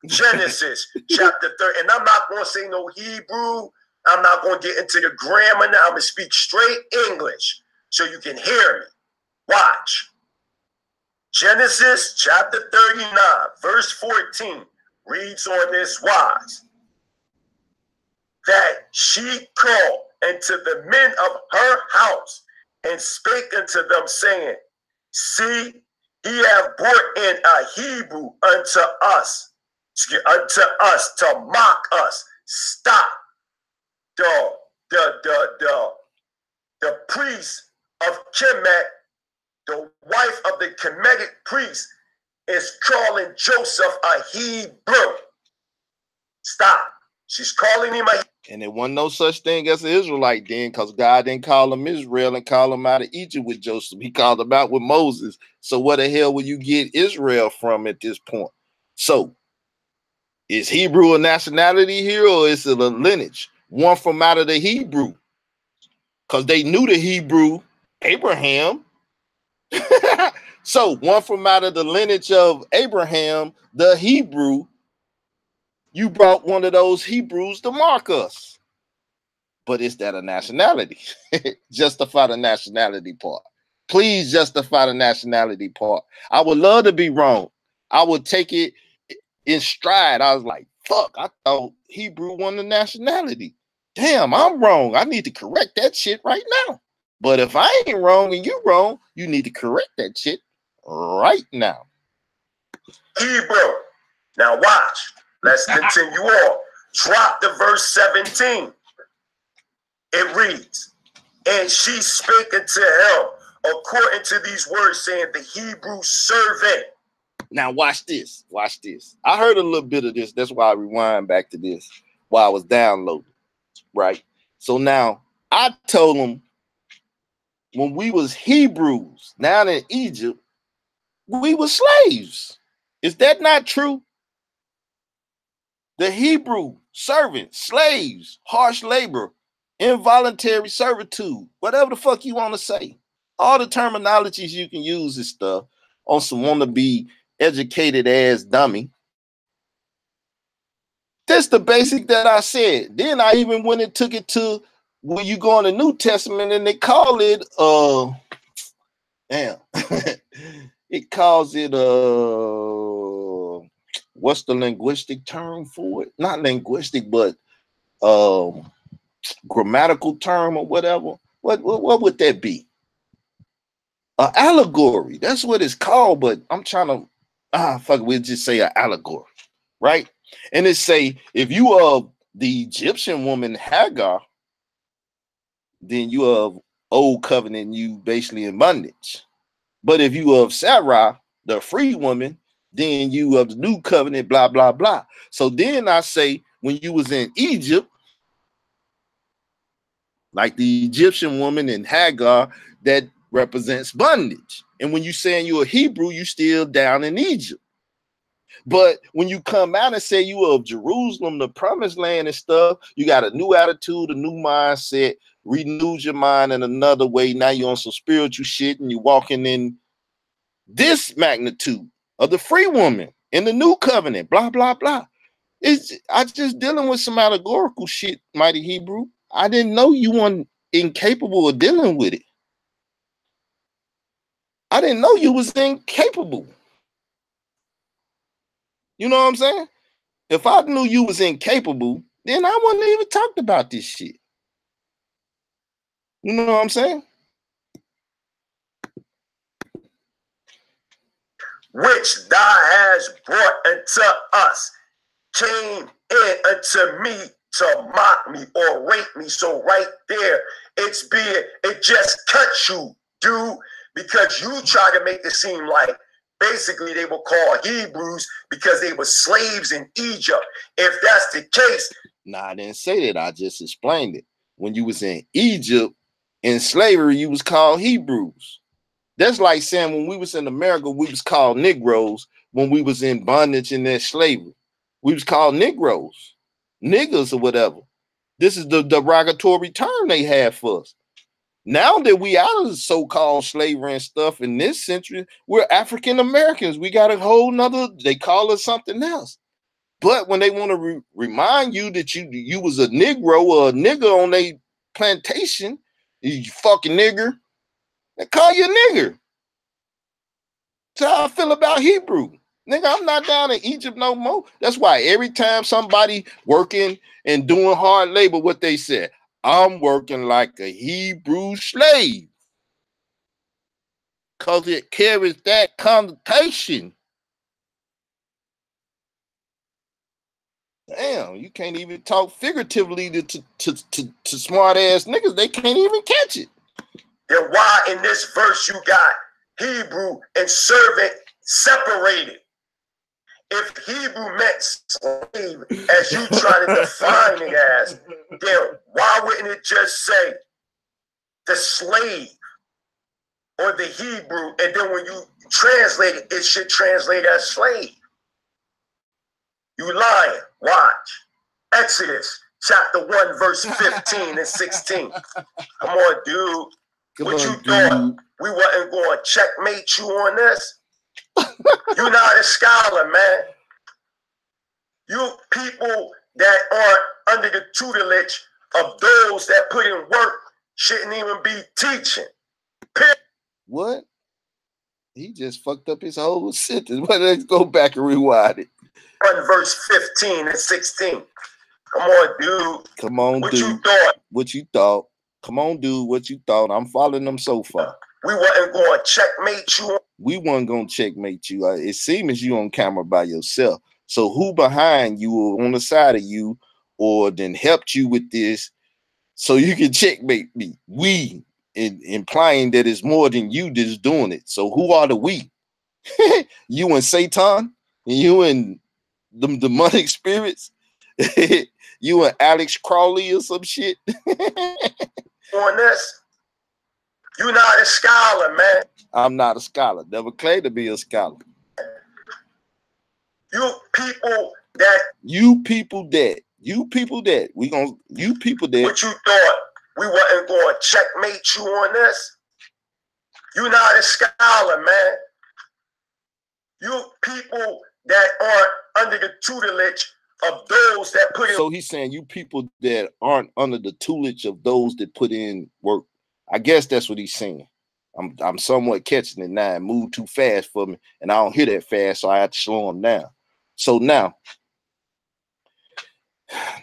Genesis chapter 30. And I'm not going to say no Hebrew. I'm not going to get into the grammar now. I'm going to speak straight English so you can hear me. Watch. Genesis chapter 39, verse 14 reads on this wise. That she called unto the men of her house and spake unto them, saying, see, he hath brought in a Hebrew unto us to mock us. Stop. The priest of Kemet, the wife of the Kemetic priest, is calling Joseph a Hebrew. Stop. She's calling him a. And there wasn't no such thing as an Israelite then, because God didn't call him Israel and call him out of Egypt with Joseph. He called him out with Moses. So where the hell will you get Israel from at this point? So is Hebrew a nationality here, or is it a lineage? One from out of the Hebrew. Because they knew the Hebrew, Abraham. So one from out of the lineage of Abraham, the Hebrew. You brought one of those Hebrews to mark us. But is that a nationality? Justify the nationality part. Please justify the nationality part. I would love to be wrong. I would take it in stride. I was like, fuck, I thought Hebrew won the nationality. Damn, I'm wrong. I need to correct that shit right now. But if I ain't wrong and you wrong, you need to correct that shit right now. Hebrew. Now watch. Let's continue on. Drop to verse 17. It reads, and she spake unto him according to these words, saying, the Hebrew servant. Now watch this. Watch this. I heard a little bit of this. That's why I rewind back to this while I was downloading. Right. So now I told him when we was Hebrews down in Egypt, we were slaves. Is that not true? The Hebrew servants, slaves, harsh labor, involuntary servitude, whatever the fuck you want to say. All the terminologies you can use is stuff on some wannabe educated ass dummy. That's the basic that I said. Then I even went and took it to when you go in the New Testament and they call it it calls it what's the linguistic term for it? Not linguistic, but grammatical term or whatever. What would that be? An allegory. That's what it's called, but I'm trying to fuck it, we'll just say an allegory, right? And it say if you are the Egyptian woman Hagar, then you are of old covenant, you basically in bondage. But if you are of Sarah, the free woman, then you of the new covenant, blah, blah, blah. So then I say when you was in Egypt, like the Egyptian woman in Hagar, that represents bondage. And when you saying you're a Hebrew, you still down in Egypt. But when you come out and say you are of Jerusalem, the promised land and stuff, you got a new attitude, a new mindset, renewed your mind in another way. Now you're on some spiritual shit and you're walking in this magnitude of the free woman in the new covenant, blah, blah, blah. I just dealing with some allegorical shit, Mighty Hebrew. I didn't know you weren't incapable of dealing with it. I didn't know you was incapable. You know what I'm saying? If I knew you was incapable, then I wouldn't even talked about this shit. You know what I'm saying? Which thou hast brought unto us, came in unto me to mock me or rape me. So right there, it just cuts you, dude, because you try to make it seem like basically they were called Hebrews because they were slaves in Egypt. If that's the case. No, I didn't say that. I just explained it. When you was in Egypt in slavery, you was called Hebrews. That's like saying when we was in America, we was called Negroes. When we was in bondage in that slavery, we was called Negroes, niggas or whatever. This is the derogatory term they have for us. Now that we out of the so-called slavery and stuff in this century, we're African Americans. We got a whole nother, they call us something else. But when they want to remind you that you was a Negro or a nigger on a plantation, you fucking nigger, they call you a nigger. That's how I feel about Hebrew. Nigga, I'm not down in Egypt no more. That's why every time somebody working and doing hard labor, what they said, I'm working like a Hebrew slave. Because it carries that connotation. Damn, you can't even talk figuratively to smart ass niggas. They can't even catch it. Then why in this verse you got Hebrew and servant separated? If Hebrew meant slave, as you try to define it as, then why wouldn't it just say the slave or the Hebrew, and then when you translate it, it should translate as slave? You lying. Watch. Exodus chapter 1, verse 15 and 16. Come on, dude. What you thought? We wasn't going to checkmate you on this? You're not a scholar, man. You people that aren't under the tutelage of those that put in work shouldn't even be teaching. What? He just fucked up his whole sentence. But let's go back and rewind it. 1 verse 15 and 16. Come on, dude. Come on, what dude. You thought? What you thought? Come on, dude. What you thought? I'm following them so far. We wasn't going to checkmate you. We weren't going to checkmate you. It seems you on camera by yourself. So who behind you or on the side of you or then helped you with this so you can checkmate me? We, implying that it's more than you that's doing it. So who are the we? You and Satan? You and the demonic spirits? You and Alex Crawley or some shit? On this? You're not a scholar, man. I'm not a scholar. Never claimed to be a scholar. You people that we gonna you people that. What you thought? We wasn't going to checkmate you on this? You're not a scholar, man. You people that aren't under the tutelage of those that put in. So he's saying you people that aren't under the tutelage of those that put in work. I guess that's what he's saying. I'm somewhat catching it now. It moved too fast for me, and I don't hear that fast, so I have to slow him down. So now,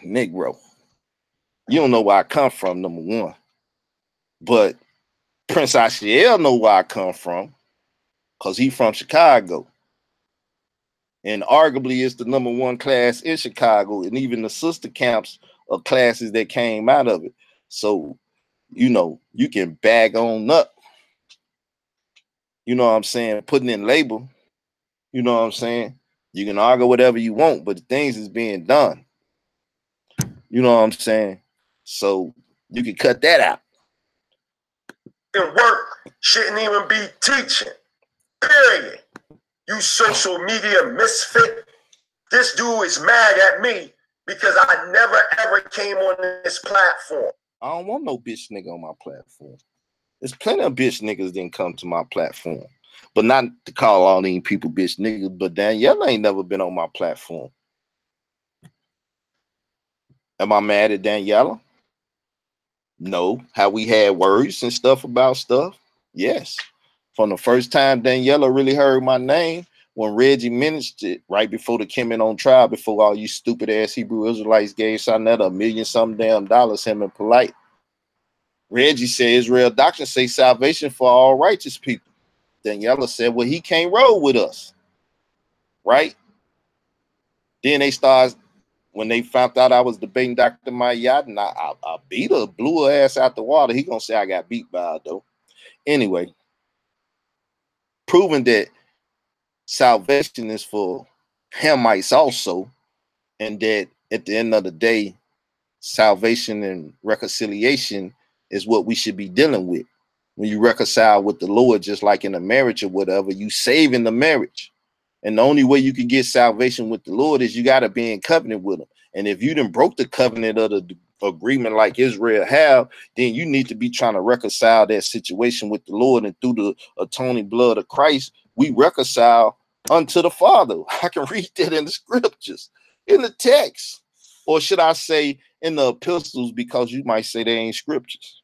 Negro, you don't know where I come from, number one. But Prince Asiel know where I come from, because he from Chicago. And arguably it's the #1 class in Chicago, and even the sister camps of classes that came out of it. So, you know, you can bag on up. You know what I'm saying? Putting in label. You know what I'm saying? You can argue whatever you want, but the things is being done. You know what I'm saying? So you can cut that out. And work shouldn't even be teaching. Period. You social media misfit. This dude is mad at me because I never ever came on this platform. I don't want no bitch nigga on my platform. There's plenty of bitch niggas didn't come to my platform. But not to call all these people bitch niggas, but Daniela ain't never been on my platform. Am I mad at Daniela? No. How we had words and stuff about stuff? Yes. From the first time Daniela really heard my name, when Reggie mentioned it right before the came in on trial, before all you stupid ass Hebrew Israelites gave Shanetta $1 million some damn dollars, him and Polite. Reggie said Israel doctrine say salvation for all righteous people. Daniela said, well, he can't roll with us. Right? Then they started, when they found out I was debating Dr. Mayat, and I beat her, blew her ass out the water. He gonna say I got beat by her though. Anyway, proving that salvation is for Hamites also, and that at the end of the day, salvation and reconciliation is what we should be dealing with. When you reconcile with the Lord, just like in a marriage or whatever, you save in the marriage. And the only way you can get salvation with the Lord is you got to be in covenant with him. And if you done broke the covenant of the agreement like Israel have, then you need to be trying to reconcile that situation with the Lord. And through the atoning blood of Christ, we reconcile unto the Father. I can read that in the scriptures, in the text. Or should I say in the epistles, because you might say they ain't scriptures.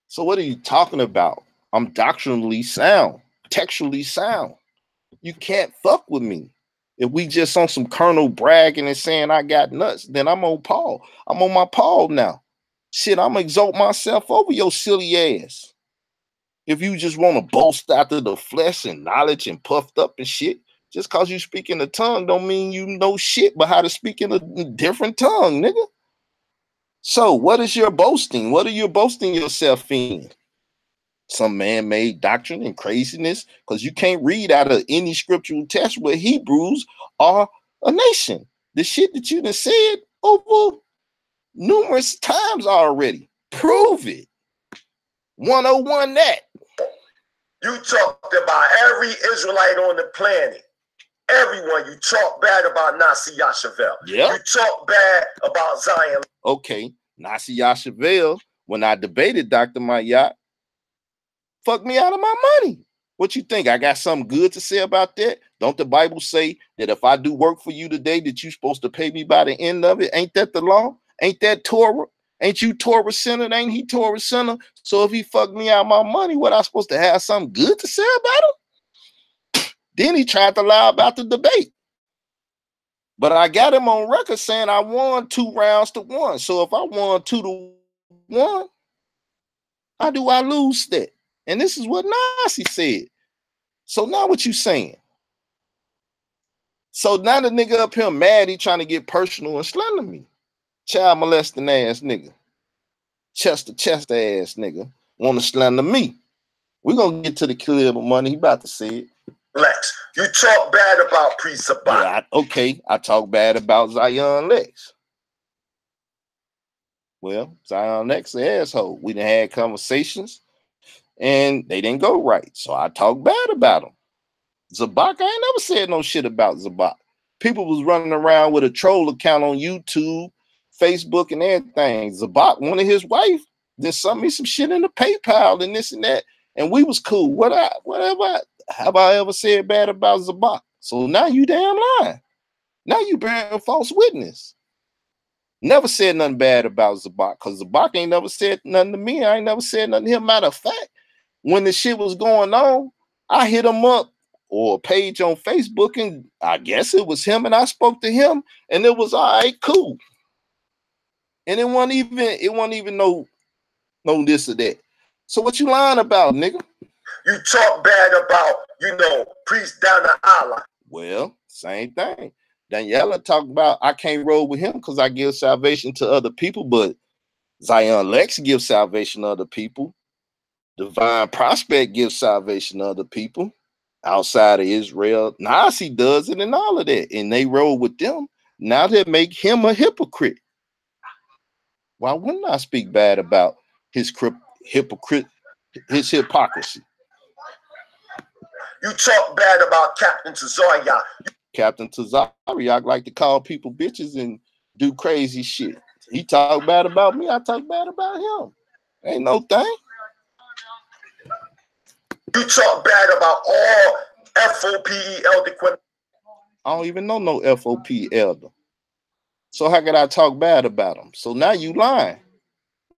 So what are you talking about? I'm doctrinally sound, textually sound. You can't fuck with me. If we just on some Colonel bragging and saying I got nuts, then I'm on Paul. I'm on my Paul now. Shit, I'm gonna exalt myself over your silly ass. If you just want to boast after the flesh and knowledge and puffed up and shit, just cause you speak in a tongue don't mean you know shit but how to speak in a different tongue, nigga. So what is your boasting? What are you boasting yourself in? Some man-made doctrine and craziness, because you can't read out of any scriptural text where Hebrews are a nation. The shit that you done said over numerous times already. Prove it. 101 that. You talked about every Israelite on the planet. Everyone. You talk bad about Nasi Yasharahl. Yeah. You talk bad about Zion. Okay. Nasi Yasharahl, when I debated Dr. Mayat, fuck me out of my money. What you think? I got something good to say about that? Don't the Bible say that if I do work for you today, that you're supposed to pay me by the end of it? Ain't that the law? Ain't that Torah? Ain't you Torah centered? Ain't he Torah centered? So if he fucked me out of my money, what I supposed to have something good to say about him? Then he tried to lie about the debate. But I got him on record saying I won 2 rounds to 1. So if I won 2 to 1, how do I lose that? And this is what Nasi said. So now what you saying? So now the nigga up here mad, he trying to get personal and slander me. Child molesting ass nigga. Chester ass nigga. Want to slander me. We gonna get to the clear money. He about to say it. Lex, you talk bad about Priest Sabbat. Yeah, okay. I talk bad about Zion Lex. Well, Zion Lex an asshole. We done had conversations and they didn't go right. So I talk bad about him. Zabak, I ain't never said no shit about Zabak. People was running around with a troll account on YouTube, Facebook, and everything. Zabak wanted his wife, then sent me some shit in the PayPal and this and that, and we was cool. Have I ever said bad about Zabak? So now you damn lying. Now you bearing false witness. Never said nothing bad about Zabak, because Zabak ain't never said nothing to me. I ain't never said nothing to him. Matter of fact, when the shit was going on, I hit him up or a page on Facebook, and I guess it was him, and I spoke to him, and it was all right, cool. And it wasn't even no no this or that. So what you lying about, nigga? You talk bad about, priest down the aisle. Well, same thing. Daniela talked about I can't roll with him because I give salvation to other people, but Zion Lex gives salvation to other people. Divine Prospect gives salvation to other people outside of Israel. Nasi does it and all of that. And they roll with them. Now they make him a hypocrite. Why wouldn't I speak bad about his hypocrisy? You talk bad about Captain Tazaryak. Captain Tazaryak like to call people bitches and do crazy shit. He talk bad about me, I talk bad about him. Ain't no thing. You talk bad about all FOPE elder. I don't even know no FOP elder. So how could I talk bad about them? So now you lying.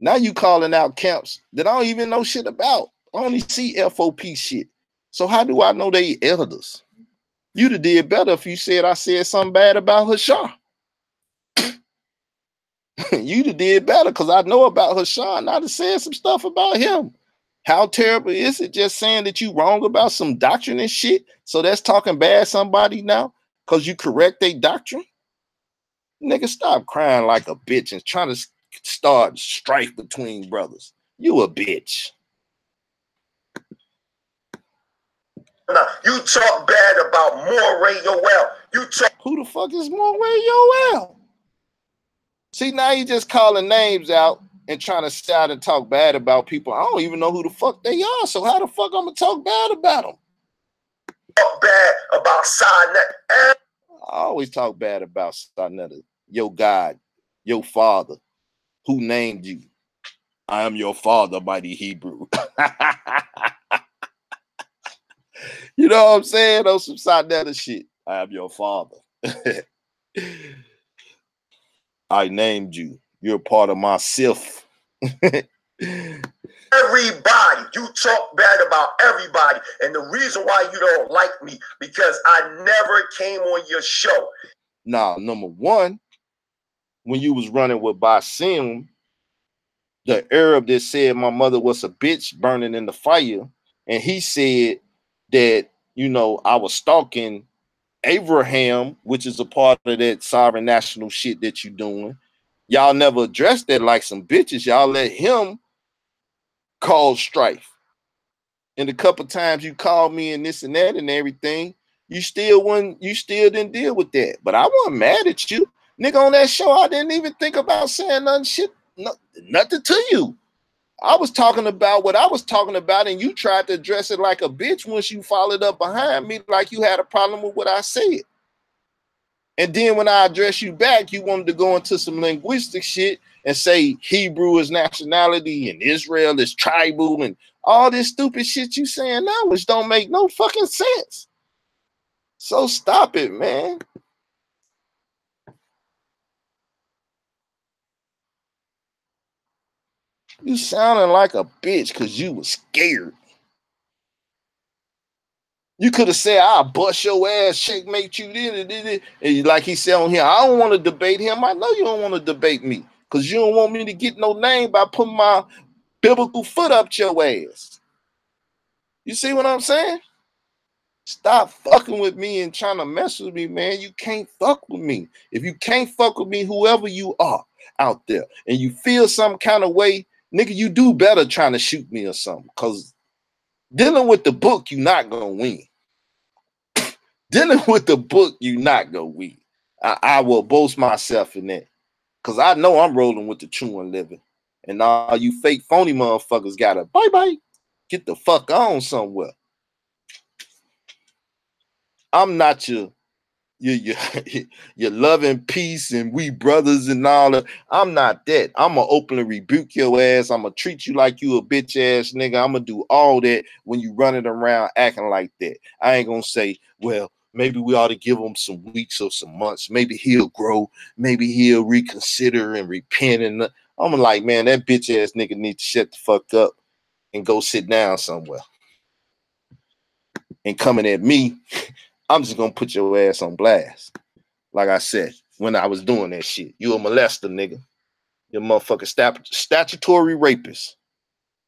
Now you calling out camps that I don't even know shit about. I only see FOP shit. So how do I know they elders? You'd have did better if you said I said something bad about Shar. You'd have did better because I know about Shar and I'd have said some stuff about him. How terrible is it just saying that you wrong about some doctrine and shit? So that's talking bad somebody now because you correct their doctrine? Nigga, stop crying like a bitch and trying to start strife between brothers. You a bitch. You talk bad about Moray Yoel. You talk. Who the fuck is Moray Yoel? See, now you just calling names out and trying to shout and talk bad about people. I don't even know who the fuck they are. So how the fuck I'm gonna talk bad about them? Talk bad about Sinnet. I always talk bad about Sinetta, your God, your father, who named you. I am your father, mighty Hebrew. You know what I'm saying? Those some Sinetta shit. I am your father. I named you. You're part of my sif. Everybody. You talk bad about everybody. And the reason why you don't like me, because I never came on your show. Now, number one, when you was running with Basim, the Arab that said my mother was a bitch burning in the fire, and he said that, I was stalking Abraham, which is a part of that sovereign national shit that you doing. Y'all never addressed that like some bitches. Y'all let him cause strife. And a couple times you called me and this and that and everything, you still didn't deal with that. But I wasn't mad at you. Nigga, on that show, I didn't even think about saying nothing to you. I was talking about what I was talking about, and you tried to address it like a bitch once you followed up behind me like you had a problem with what I said. And then when I addressed you back, you wanted to go into some linguistic shit and say Hebrew is nationality and Israel is tribal and all this stupid shit you saying now, which don't make no fucking sense. So stop it, man. You sounding like a bitch because you was scared. You could have said, I'll bust your ass, checkmate you, and like he said on here, I don't want to debate him. I know you don't want to debate me because you don't want me to get no name by putting my biblical foot up your ass. You see what I'm saying? Stop fucking with me and trying to mess with me, man. You can't fuck with me. If you can't fuck with me, whoever you are out there, and you feel some kind of way, nigga, you do better trying to shoot me or something. Because dealing with the book, you're not going to win. Dealing with the book, you're not going to win. I will boast myself in that. Because I know I'm rolling with the true and living. And all you fake phony motherfuckers got to bye-bye. Get the fuck on somewhere. I'm not your love and peace and we brothers and all that. I'm not that. I'm going to openly rebuke your ass. I'm going to treat you like you a bitch ass nigga. I'm going to do all that when you running around acting like that. I ain't going to say, well, maybe we ought to give him some weeks or some months. Maybe he'll grow. Maybe he'll reconsider and repent. And I'm like, man, that bitch ass nigga needs to shut the fuck up and go sit down somewhere. And coming at me, I'm just gonna put your ass on blast. Like I said, when I was doing that shit. You a molester, nigga. You a motherfucking statutory rapist.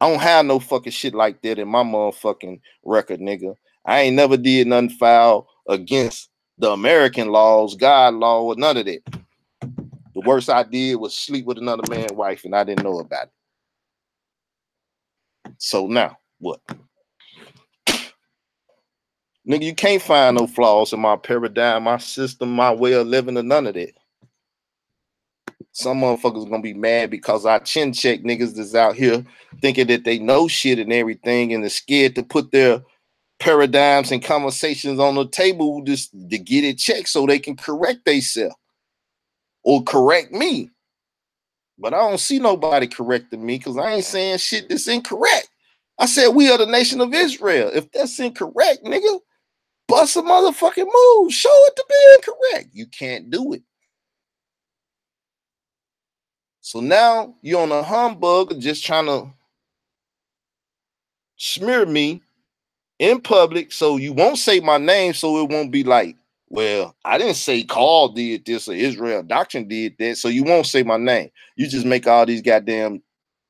I don't have no fucking shit like that in my motherfucking record, nigga. I ain't never did nothing foul against the American laws, God law, or none of that. The worst I did was sleep with another man's wife, and I didn't know about it. So now, what? Nigga, you can't find no flaws in my paradigm, my system, my way of living, or none of that. Some motherfuckers gonna be mad because I chin check niggas that's out here thinking that they know shit and everything and they're scared to put their paradigms and conversations on the table just to get it checked so they can correct themselves or correct me. But I don't see nobody correcting me because I ain't saying shit that's incorrect. I said we are the nation of Israel. If that's incorrect, nigga, bust a motherfucking move. Show it to be incorrect. You can't do it. So now you're on a humbug just trying to smear me in public so you won't say my name so it won't be like, well, I didn't say Carl did this or Israel Doctrine did that, so you won't say my name. You just make all these goddamn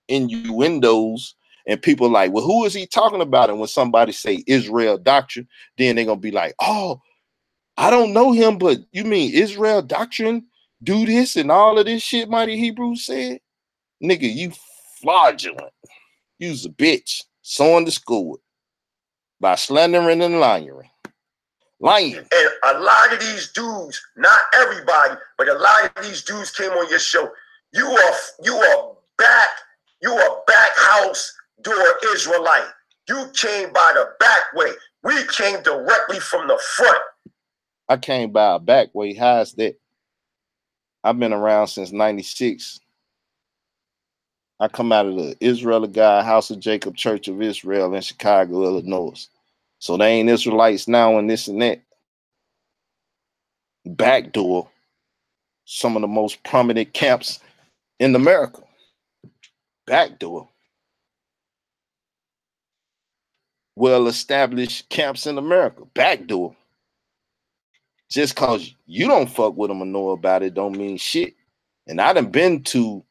innuendos and people like, well, who is he talking about? And when somebody say Israel Doctrine, then they're gonna be like, oh, I don't know him, but you mean Israel Doctrine do this and all of this shit Mighty Hebrews said? Nigga, you fraudulent. You's a bitch. So underscored by slandering and lying. Lying. And a lot of these dudes, not everybody, but a lot of these dudes came on your show. You are back house door Israelite. You came by the back way. We came directly from the front. I came by a back way. How's that? I've been around since 96. I come out of the Israel guy, House of Jacob Church of Israel in Chicago, Illinois. So they ain't Israelites now and this and that. Backdoor some of the most prominent camps in America. Backdoor. Well-established camps in America. Backdoor. Just cause you don't fuck with them or know about it don't mean shit. And I done been to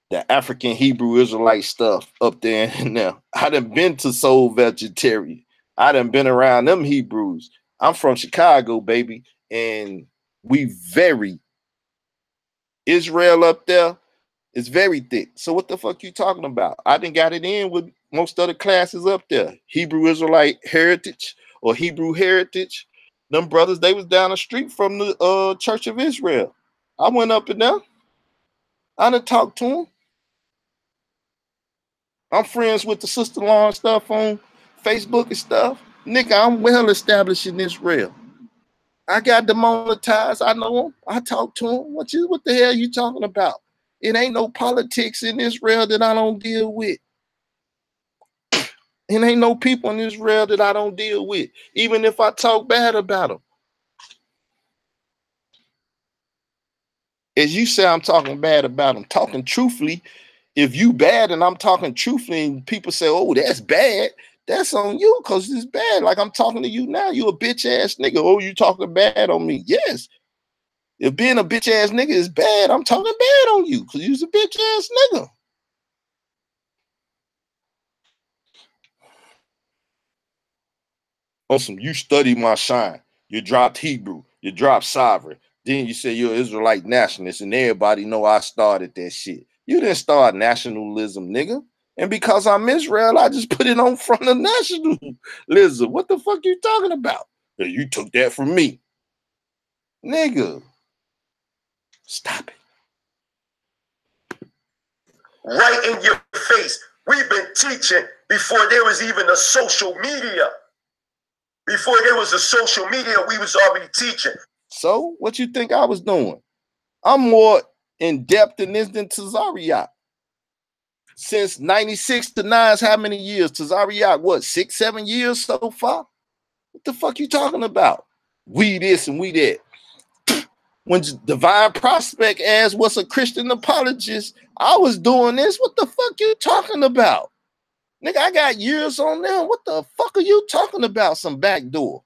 the African Hebrew Israelite stuff up there and now. I done been to Soul Vegetarian. I done been around them Hebrews. I'm from Chicago, baby, and we very Israel up there is very thick. So what the fuck you talking about? I done got it in with most other classes up there. Hebrew Israelite heritage or Hebrew heritage. Them brothers, they was down the street from the Church of Israel. I went up in there. I done talked to them. I'm friends with the sister-in-law and stuff on Facebook and stuff. Nigga, I'm well established in Israel. I got demonetized. I know them. I talk to them. What the hell you talking about? It ain't no politics in Israel that I don't deal with. It ain't no people in Israel that I don't deal with, even if I talk bad about them. As you say, I'm talking bad about them. Talking truthfully, if you bad and I'm talking truthfully and people say, oh, that's bad, that's on you because it's bad. Like I'm talking to you now. You a bitch ass nigga. Oh, you talking bad on me. Yes. If being a bitch ass nigga is bad, I'm talking bad on you because you's a bitch ass nigga. Awesome. You study my shine. You dropped Hebrew. You dropped sovereign. Then you say you're an Israelite nationalist and everybody know I started that shit. You didn't start nationalism, nigga. And because I'm Israel, I just put it on front of nationalism. What the fuck you talking about? You took that from me. Nigga. Stop it. Right in your face. We've been teaching before there was even a social media. Before there was a social media, we was already teaching. So what you think I was doing? I'm more in depth in this than Matazaryam. Since 96 to 9 is how many years? Matazaryam, what, 6, 7 years so far? What the fuck you talking about? We this and we that. When Divine Prospect asked what's a Christian apologist, I was doing this. What the fuck you talking about? Nigga, I got years on them. What the fuck are you talking about? Some backdoor.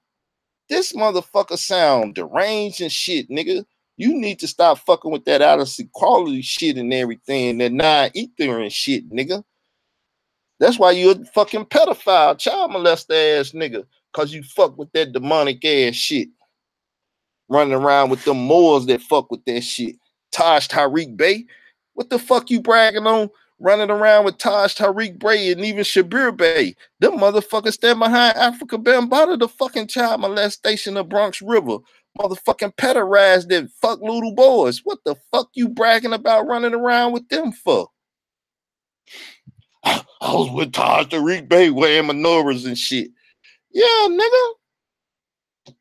This motherfucker sound deranged and shit, nigga. You need to stop fucking with that out of quality shit and everything, that non-ether and shit, nigga. That's why you a fucking pedophile, child molester ass nigga, cause you fuck with that demonic ass shit. Running around with them Moors that fuck with that shit. Taj Tariq Bey, what the fuck you bragging on? Running around with Taj Tariq Bey and even Shabir Bey. Them motherfuckers stand behind Africa Bambaataa, the fucking child molestation of Bronx River. Motherfucking pederast that fuck little boys. What the fuck you bragging about running around with them for? I was with Taj Tariq Bey wearing menorahs and shit. Yeah, nigga.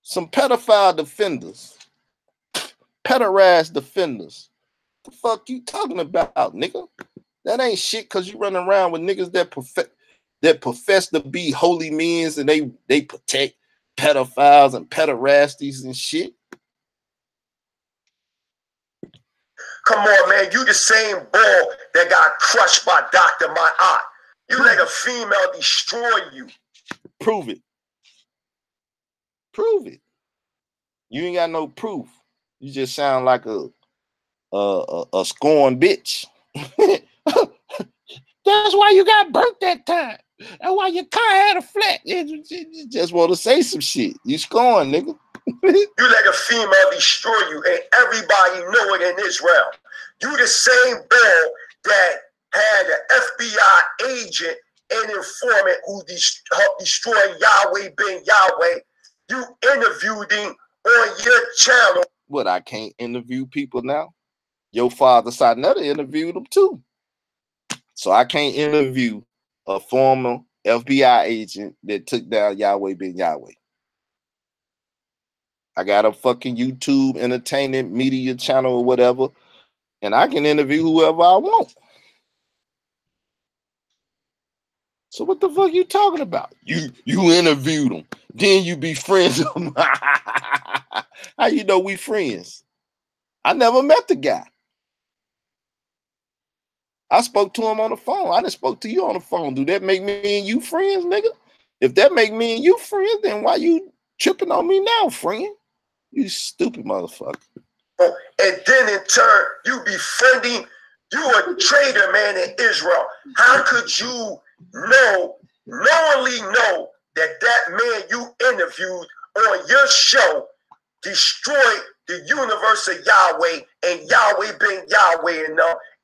Some pedophile defenders. Pederast defenders. The fuck you talking about, nigga? That ain't shit because you running around with niggas that profess to be holy men and they protect pedophiles and pederasties and shit. Come on, man. You the same ball that got crushed by Dr. Ma'at. You let a female destroy you. Prove it. Prove it. You ain't got no proof. You just sound like a scorned bitch. That's why you got burnt that time. That's why your car had a flat. You just want to say some shit. You scorned, nigga. You let a female destroy you, and everybody know it in Israel. You the same ball that had an FBI agent and informant who helped destroy Yahweh ben Yahweh. You interviewed him on your channel. What, I can't interview people now? Your father Sinetta interviewed him too. So I can't interview a former FBI agent that took down Yahweh ben Yahweh. I got a fucking YouTube entertainment media channel or whatever, and I can interview whoever I want. So what the fuck you talking about? You interviewed him, then you be friends with him. How you know we friends? I never met the guy. I spoke to him on the phone. I done spoke to you on the phone. Do that make me and you friends, nigga? If that make me and you friends, then why you tripping on me now, friend? You stupid motherfucker. And then in turn, you befriending, you a traitor, man, in Israel. How could you knowingly know that that man you interviewed on your show destroyed the universe of Yahweh and Yahweh ben Yahweh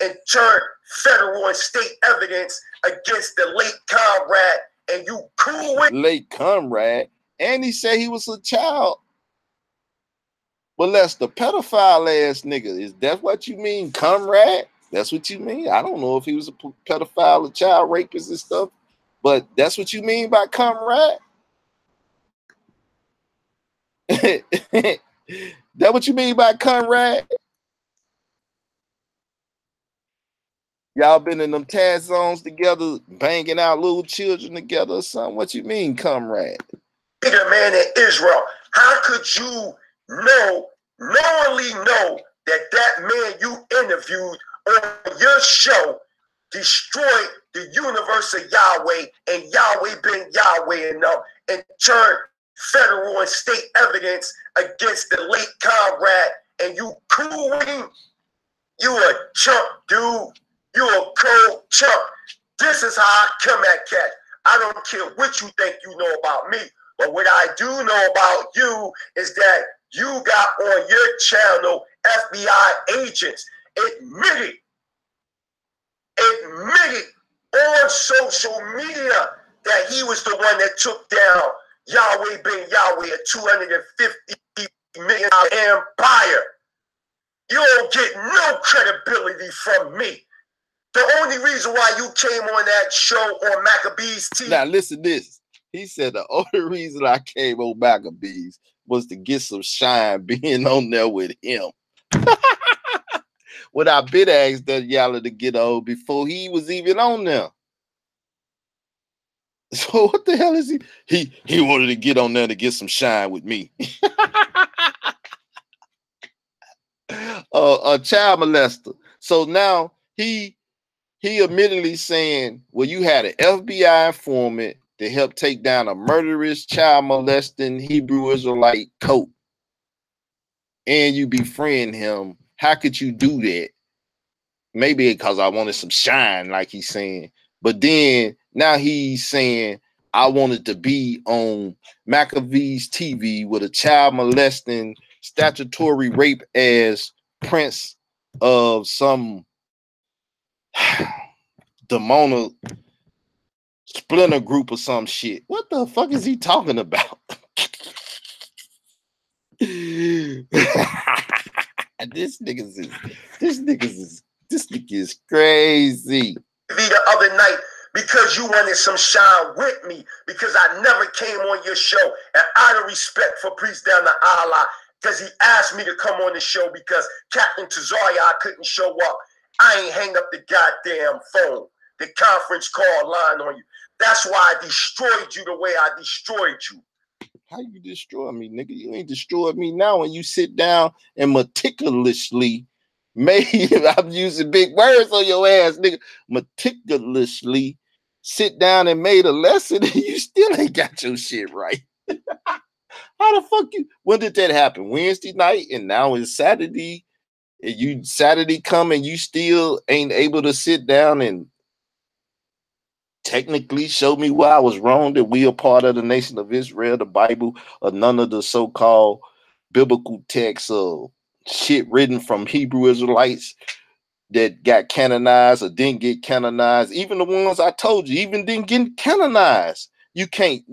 and turned federal and state evidence against the late comrade, and you cool with late comrade? And he said he was a child molester, pedophile ass nigga. Is that what you mean, comrade? That's what you mean? I don't know if he was a pedophile or child rapist and stuff, but that's what you mean by comrade? That what you mean by comrade? Y'all been in them Taz zones together, banging out little children together or something? What you mean, comrade? Peter, man, in Israel. How could you knowingly know that that man you interviewed on your show destroyed the universe of Yahweh and Yahweh ben Yahweh and turned federal and state evidence against the late comrade, and you cool with him? You a chump, dude. You a cold chump. This is how I come at cats. I don't care what you think you know about me, but what I do know about you is that you got on your channel FBI agents admitted on social media that he was the one that took down Yahweh ben Yahweh, a $250 million empire. You don't get no credibility from me. The only reason why you came on that show on Maccabees TV. Now listen to this. He said the only reason I came on Maccabees was to get some shine being on there with him. What I been asked that Yalla to get on before he was even on there. So what the hell is he? He wanted to get on there to get some shine with me. A child molester. So now he admittedly saying, well, you had an FBI informant to help take down a murderous, child molesting Hebrew Israelite coat, and you befriend him. How could you do that? Maybe because I wanted some shine, like he's saying. But then now he's saying I wanted to be on McAfee's TV with a child molesting, statutory rape as prince of some demonic splinter group or some shit. What the fuck is he talking about? This nigga is crazy. The other night because you wanted some shine with me because I never came on your show, and out of respect for Priest Down to Allah, because he asked me to come on the show because Captain Tazaryam couldn't show up. I ain't hang up the goddamn phone, the conference call line on you. That's why I destroyed you the way I destroyed you. How you destroy me, nigga? You ain't destroyed me now when you sit down and meticulously made, I'm using big words on your ass, nigga, meticulously sit down and made a lesson and you still ain't got your shit right. How the fuck you, when did that happen? Wednesday night and now it's Saturday, and you Saturday come and you still ain't able to sit down and technically show me why I was wrong, that we are part of the nation of Israel, the Bible, or none of the so-called biblical texts of shit written from Hebrew Israelites that got canonized or didn't get canonized. Even the ones I told you even didn't get canonized. You can't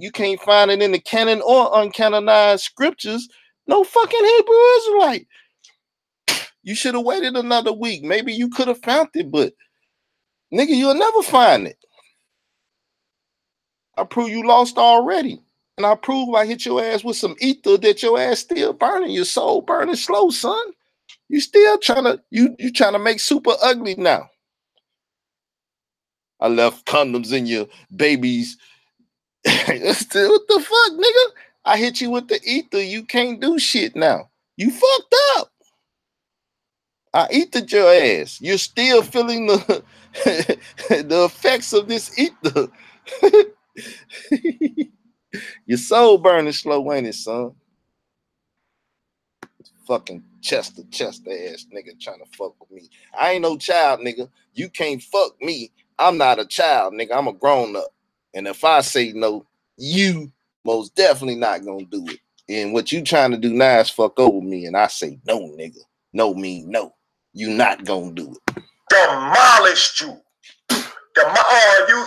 find it in the canon or uncanonized scriptures. No fucking Hebrew Israelite. You should have waited another week. Maybe you could have found it, but nigga, you'll never find it. I prove you lost already. And I prove I hit your ass with some ether that your ass still burning, your soul burning slow, son. You still trying to make super ugly now. I left condoms in your babies. What the fuck, nigga? I hit you with the ether. You can't do shit now. You fucked up. I ethered your ass. You're still feeling the the effects of this ether. Your soul burning slow, ain't it, son? Fucking Chester ass nigga trying to fuck with me. I ain't no child, nigga. You can't fuck me. I'm not a child, nigga. I'm a grown up. And if I say no, you most definitely not gonna do it. And what you trying to do now is fuck over me. And I say no, nigga. No mean no. You not gonna do it. Demolished you.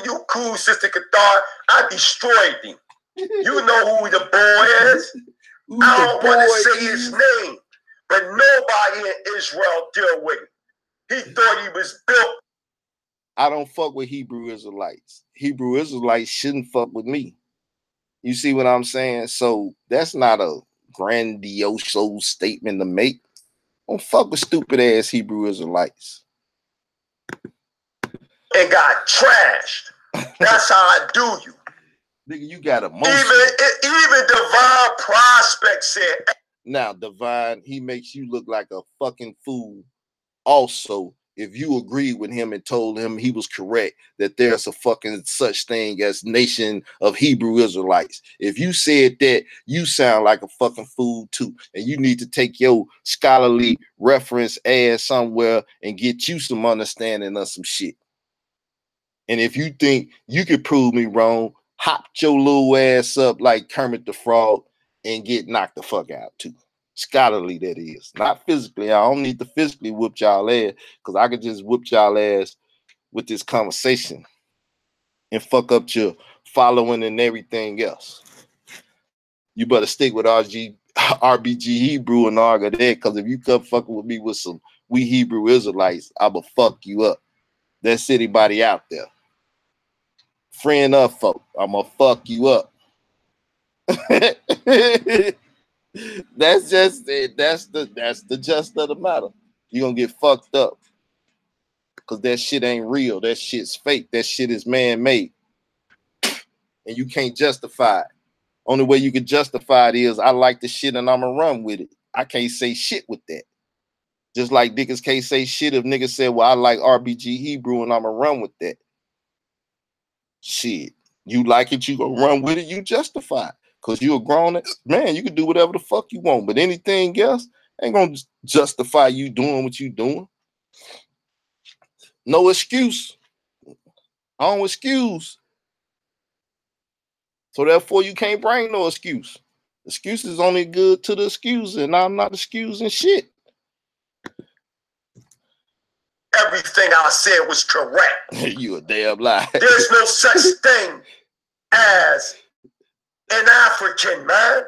You cool, Sister Qatar. I destroyed him. You know who the boy is. I don't want to say his name, but nobody in Israel deal with him. He thought he was built. I don't fuck with Hebrew Israelites. Hebrew Israelites shouldn't fuck with me. You see what I'm saying? So that's not a grandiose statement to make. Don't fuck with stupid ass Hebrew Israelites. And got trashed. That's how I do you. Nigga, you got emotion. Even Divine Prospect said. Now, Divine, he makes you look like a fucking fool. Also, if you agreed with him and told him he was correct, that there's a fucking such thing as nation of Hebrew Israelites. If you said that, you sound like a fucking fool too. And you need to take your scholarly reference ass somewhere and get you some understanding of some shit. And if you think you could prove me wrong, hop your little ass up like Kermit the Frog and get knocked the fuck out too. Scholarly, that is. Not physically. I don't need to physically whoop y'all ass because I could just whoop y'all ass with this conversation and fuck up your following and everything else. You better stick with RBG Hebrew and all of that, because if you come fucking with me with some we Hebrew Israelites, I'ma fuck you up. That's anybody out there. Friend of folk, I'ma fuck you up. That's just it. That's the gist of the matter. You're gonna get fucked up because that shit ain't real. That shit's fake. That shit is man-made. And you can't justify it. Only way you can justify it is I like the shit and I'ma run with it. I can't say shit with that. Just like niggas can't say shit if niggas say, well, I like RBG Hebrew and I'ma run with that. Shit. You like it, you gonna run with it, you justify it. Because you're a grown man, you can do whatever the fuck you want. But anything else ain't gonna justify you doing what you doing. No excuse. I don't excuse. So therefore, you can't bring no excuse. Excuse is only good to the excuser, and I'm not excusing shit. Everything I said was correct. You a damn lie. There's no such thing as an African, man.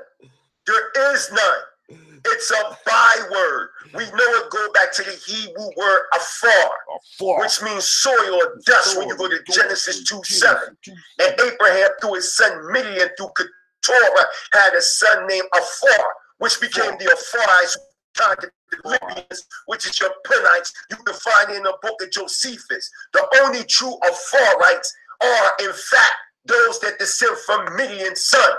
There is none. It's a byword. We know it go back to the Hebrew word afar, which means soil or dust when you go to Genesis 2:7. And Abraham through his son Midian through Keturah had a son named Afar, which became the Afarites, conquered the Libyans, which is your Punites. You can find it in the book of Josephus. The only true Afarites are, in fact, those that descend from Midian's son.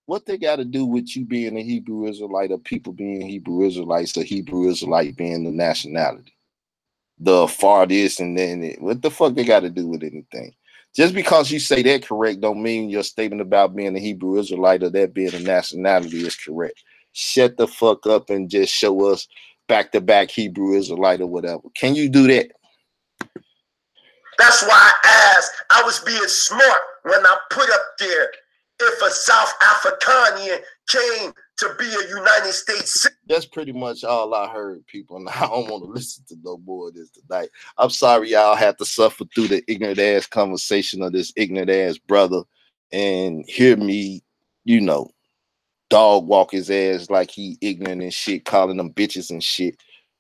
What they got to do with you being a Hebrew Israelite, or people being Hebrew Israelites, or Hebrew Israelite being the nationality? The far this and then what the fuck they got to do with anything? Just because you say that correct don't mean your statement about being a Hebrew Israelite or that being a nationality is correct. Shut the fuck up and just show us back-to-back Hebrew Israelite or whatever. Can you do that? That's why I asked. I was being smart when I put up there, if a South Africanian came to be a United States citizen. That's pretty much all I heard, people, and I don't want to listen to no more of this tonight. I'm sorry y'all had to suffer through the ignorant ass conversation of this ignorant ass brother and hear me, you know, dog walk his ass like he ignorant and shit, calling them bitches and shit.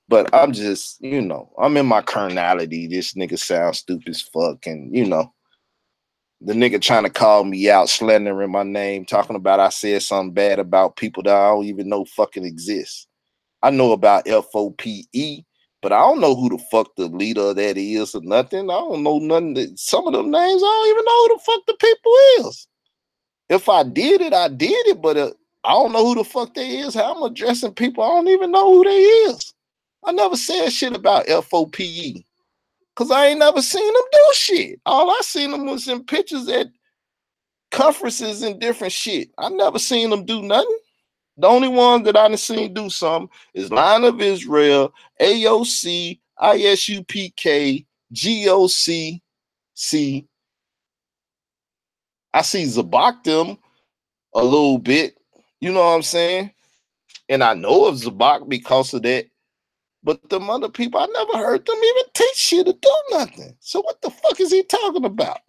But I'm just, you know, I'm in my carnality. This nigga sounds stupid as fuck, and you know, the nigga trying to call me out, slandering my name, talking about I said something bad about people that I don't even know fucking exist. I know about FOPE, but I don't know who the fuck the leader of that is or nothing. I don't know nothing. Some of them names, I don't even know who the fuck the people is. If I did it, I did it, but I don't know who the fuck they is. How I'm addressing people, I don't even know who they is. I never said shit about FOPE. Because I ain't never seen them do shit. All I seen them was in pictures at conferences and different shit. I never seen them do nothing. The only one that I done seen do something is Line of Israel, AOC, ISUPK, GOC. I see Zabak them a little bit. You know what I'm saying? And I know of Zabak because of that. But them other people, I never heard them even teach shit or do nothing. So what the fuck is he talking about?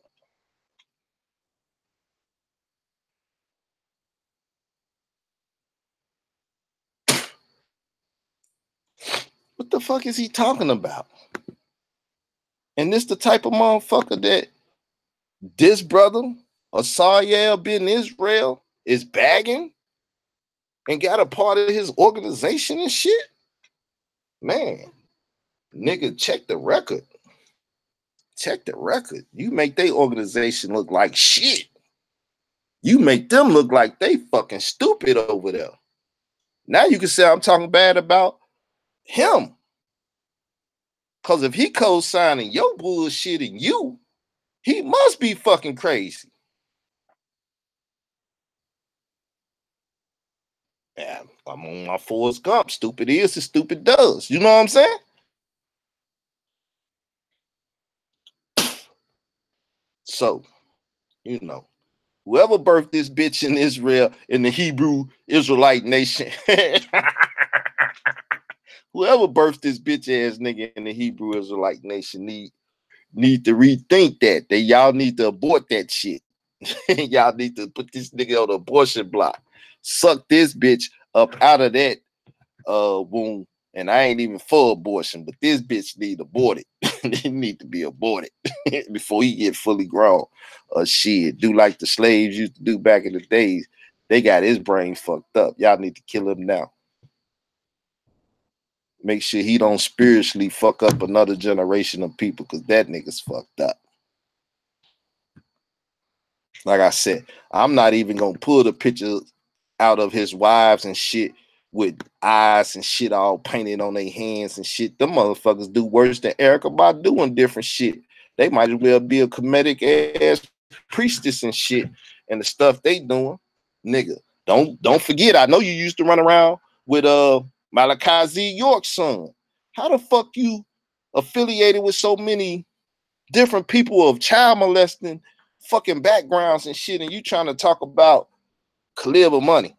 What the fuck is he talking about? And this the type of motherfucker that this brother, Asiel bin Israel, is bagging and got a part of his organization and shit? Man, nigga, check the record. Check the record. You make their organization look like shit. You make them look like they fucking stupid over there. Now you can say I'm talking bad about him. Because if he co-signing your bullshit and you, he must be fucking crazy. Yeah, I'm on my Forrest Gump. Stupid is as stupid does. You know what I'm saying? So, you know, whoever birthed this bitch in Israel, in the Hebrew Israelite nation, whoever birthed this bitch ass nigga in the Hebrew Israelite nation need to rethink that. Y'all need to abort that shit. Y'all need to put this nigga on the abortion block. Suck this bitch up out of that womb. And I ain't even for abortion, but this bitch need aborted. He need to be aborted before he get fully grown. Shit, do like the slaves used to do back in the days. They got his brain fucked up. Y'all need to kill him now. Make sure he don't spiritually fuck up another generation of people, because that nigga's fucked up. Like I said, I'm not even gonna pull the picture out of his wives and shit with eyes and shit all painted on their hands and shit. Them motherfuckers do worse than Erykah Badu doing different shit. They might as well be a comedic ass priestess and shit, and the stuff they doing. Nigga, don't forget, I know you used to run around with Malachi Z. York's son. How the fuck you affiliated with so many different people of child molesting fucking backgrounds and shit, and you trying to talk about caliber money.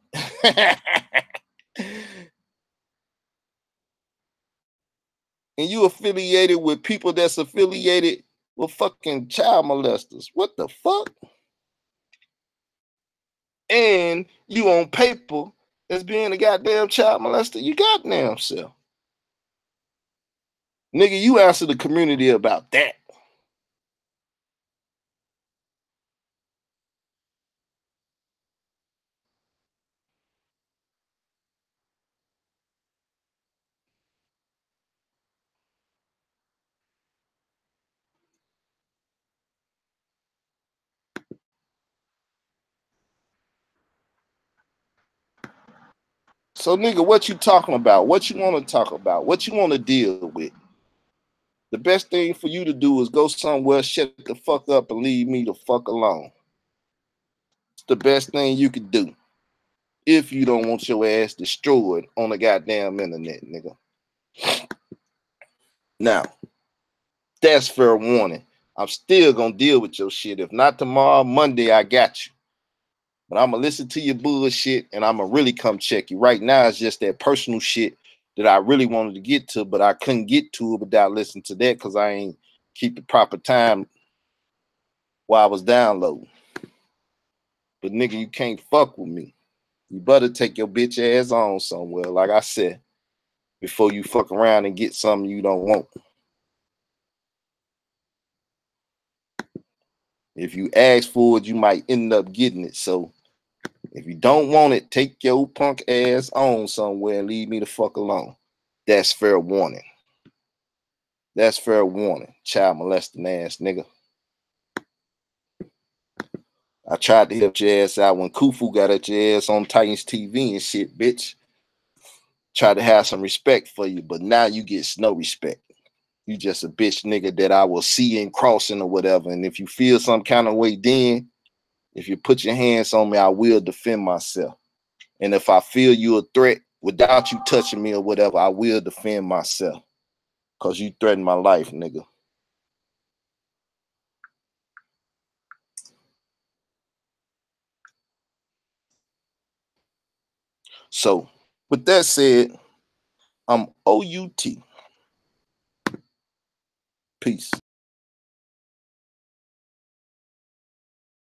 And you affiliated with people that's affiliated with fucking child molesters. What the fuck? And you on paper as being a goddamn child molester, you goddamn self. Nigga, you answer the community about that. So, nigga, what you talking about? What you want to talk about? What you want to deal with? The best thing for you to do is go somewhere, shut the fuck up, and leave me the fuck alone. It's the best thing you could do if you don't want your ass destroyed on the goddamn internet, nigga. Now, that's fair warning. I'm still gonna deal with your shit. If not tomorrow, Monday, I got you. But I'm gonna listen to your bullshit and I'm gonna really come check you. Right now, it's just that personal shit that I really wanted to get to, but I couldn't get to it without listening to that because I ain't keep the proper time while I was downloading. But nigga, you can't fuck with me. You better take your bitch ass on somewhere, like I said, before you fuck around and get something you don't want. If you ask for it, you might end up getting it. So if you don't want it, take your punk ass on somewhere and leave me the fuck alone. That's fair warning. That's fair warning, child molesting ass nigga. I tried to help your ass out when Kufu got at your ass on Titans TV and shit, bitch. Tried to have some respect for you, but now you get no respect. You just a bitch nigga that I will see in crossing or whatever. And if you feel some kind of way, then if you put your hands on me, I will defend myself. And if I feel you a threat without you touching me or whatever, I will defend myself. Because you threatened my life, nigga. So, with that said, I'm OUT. Peace.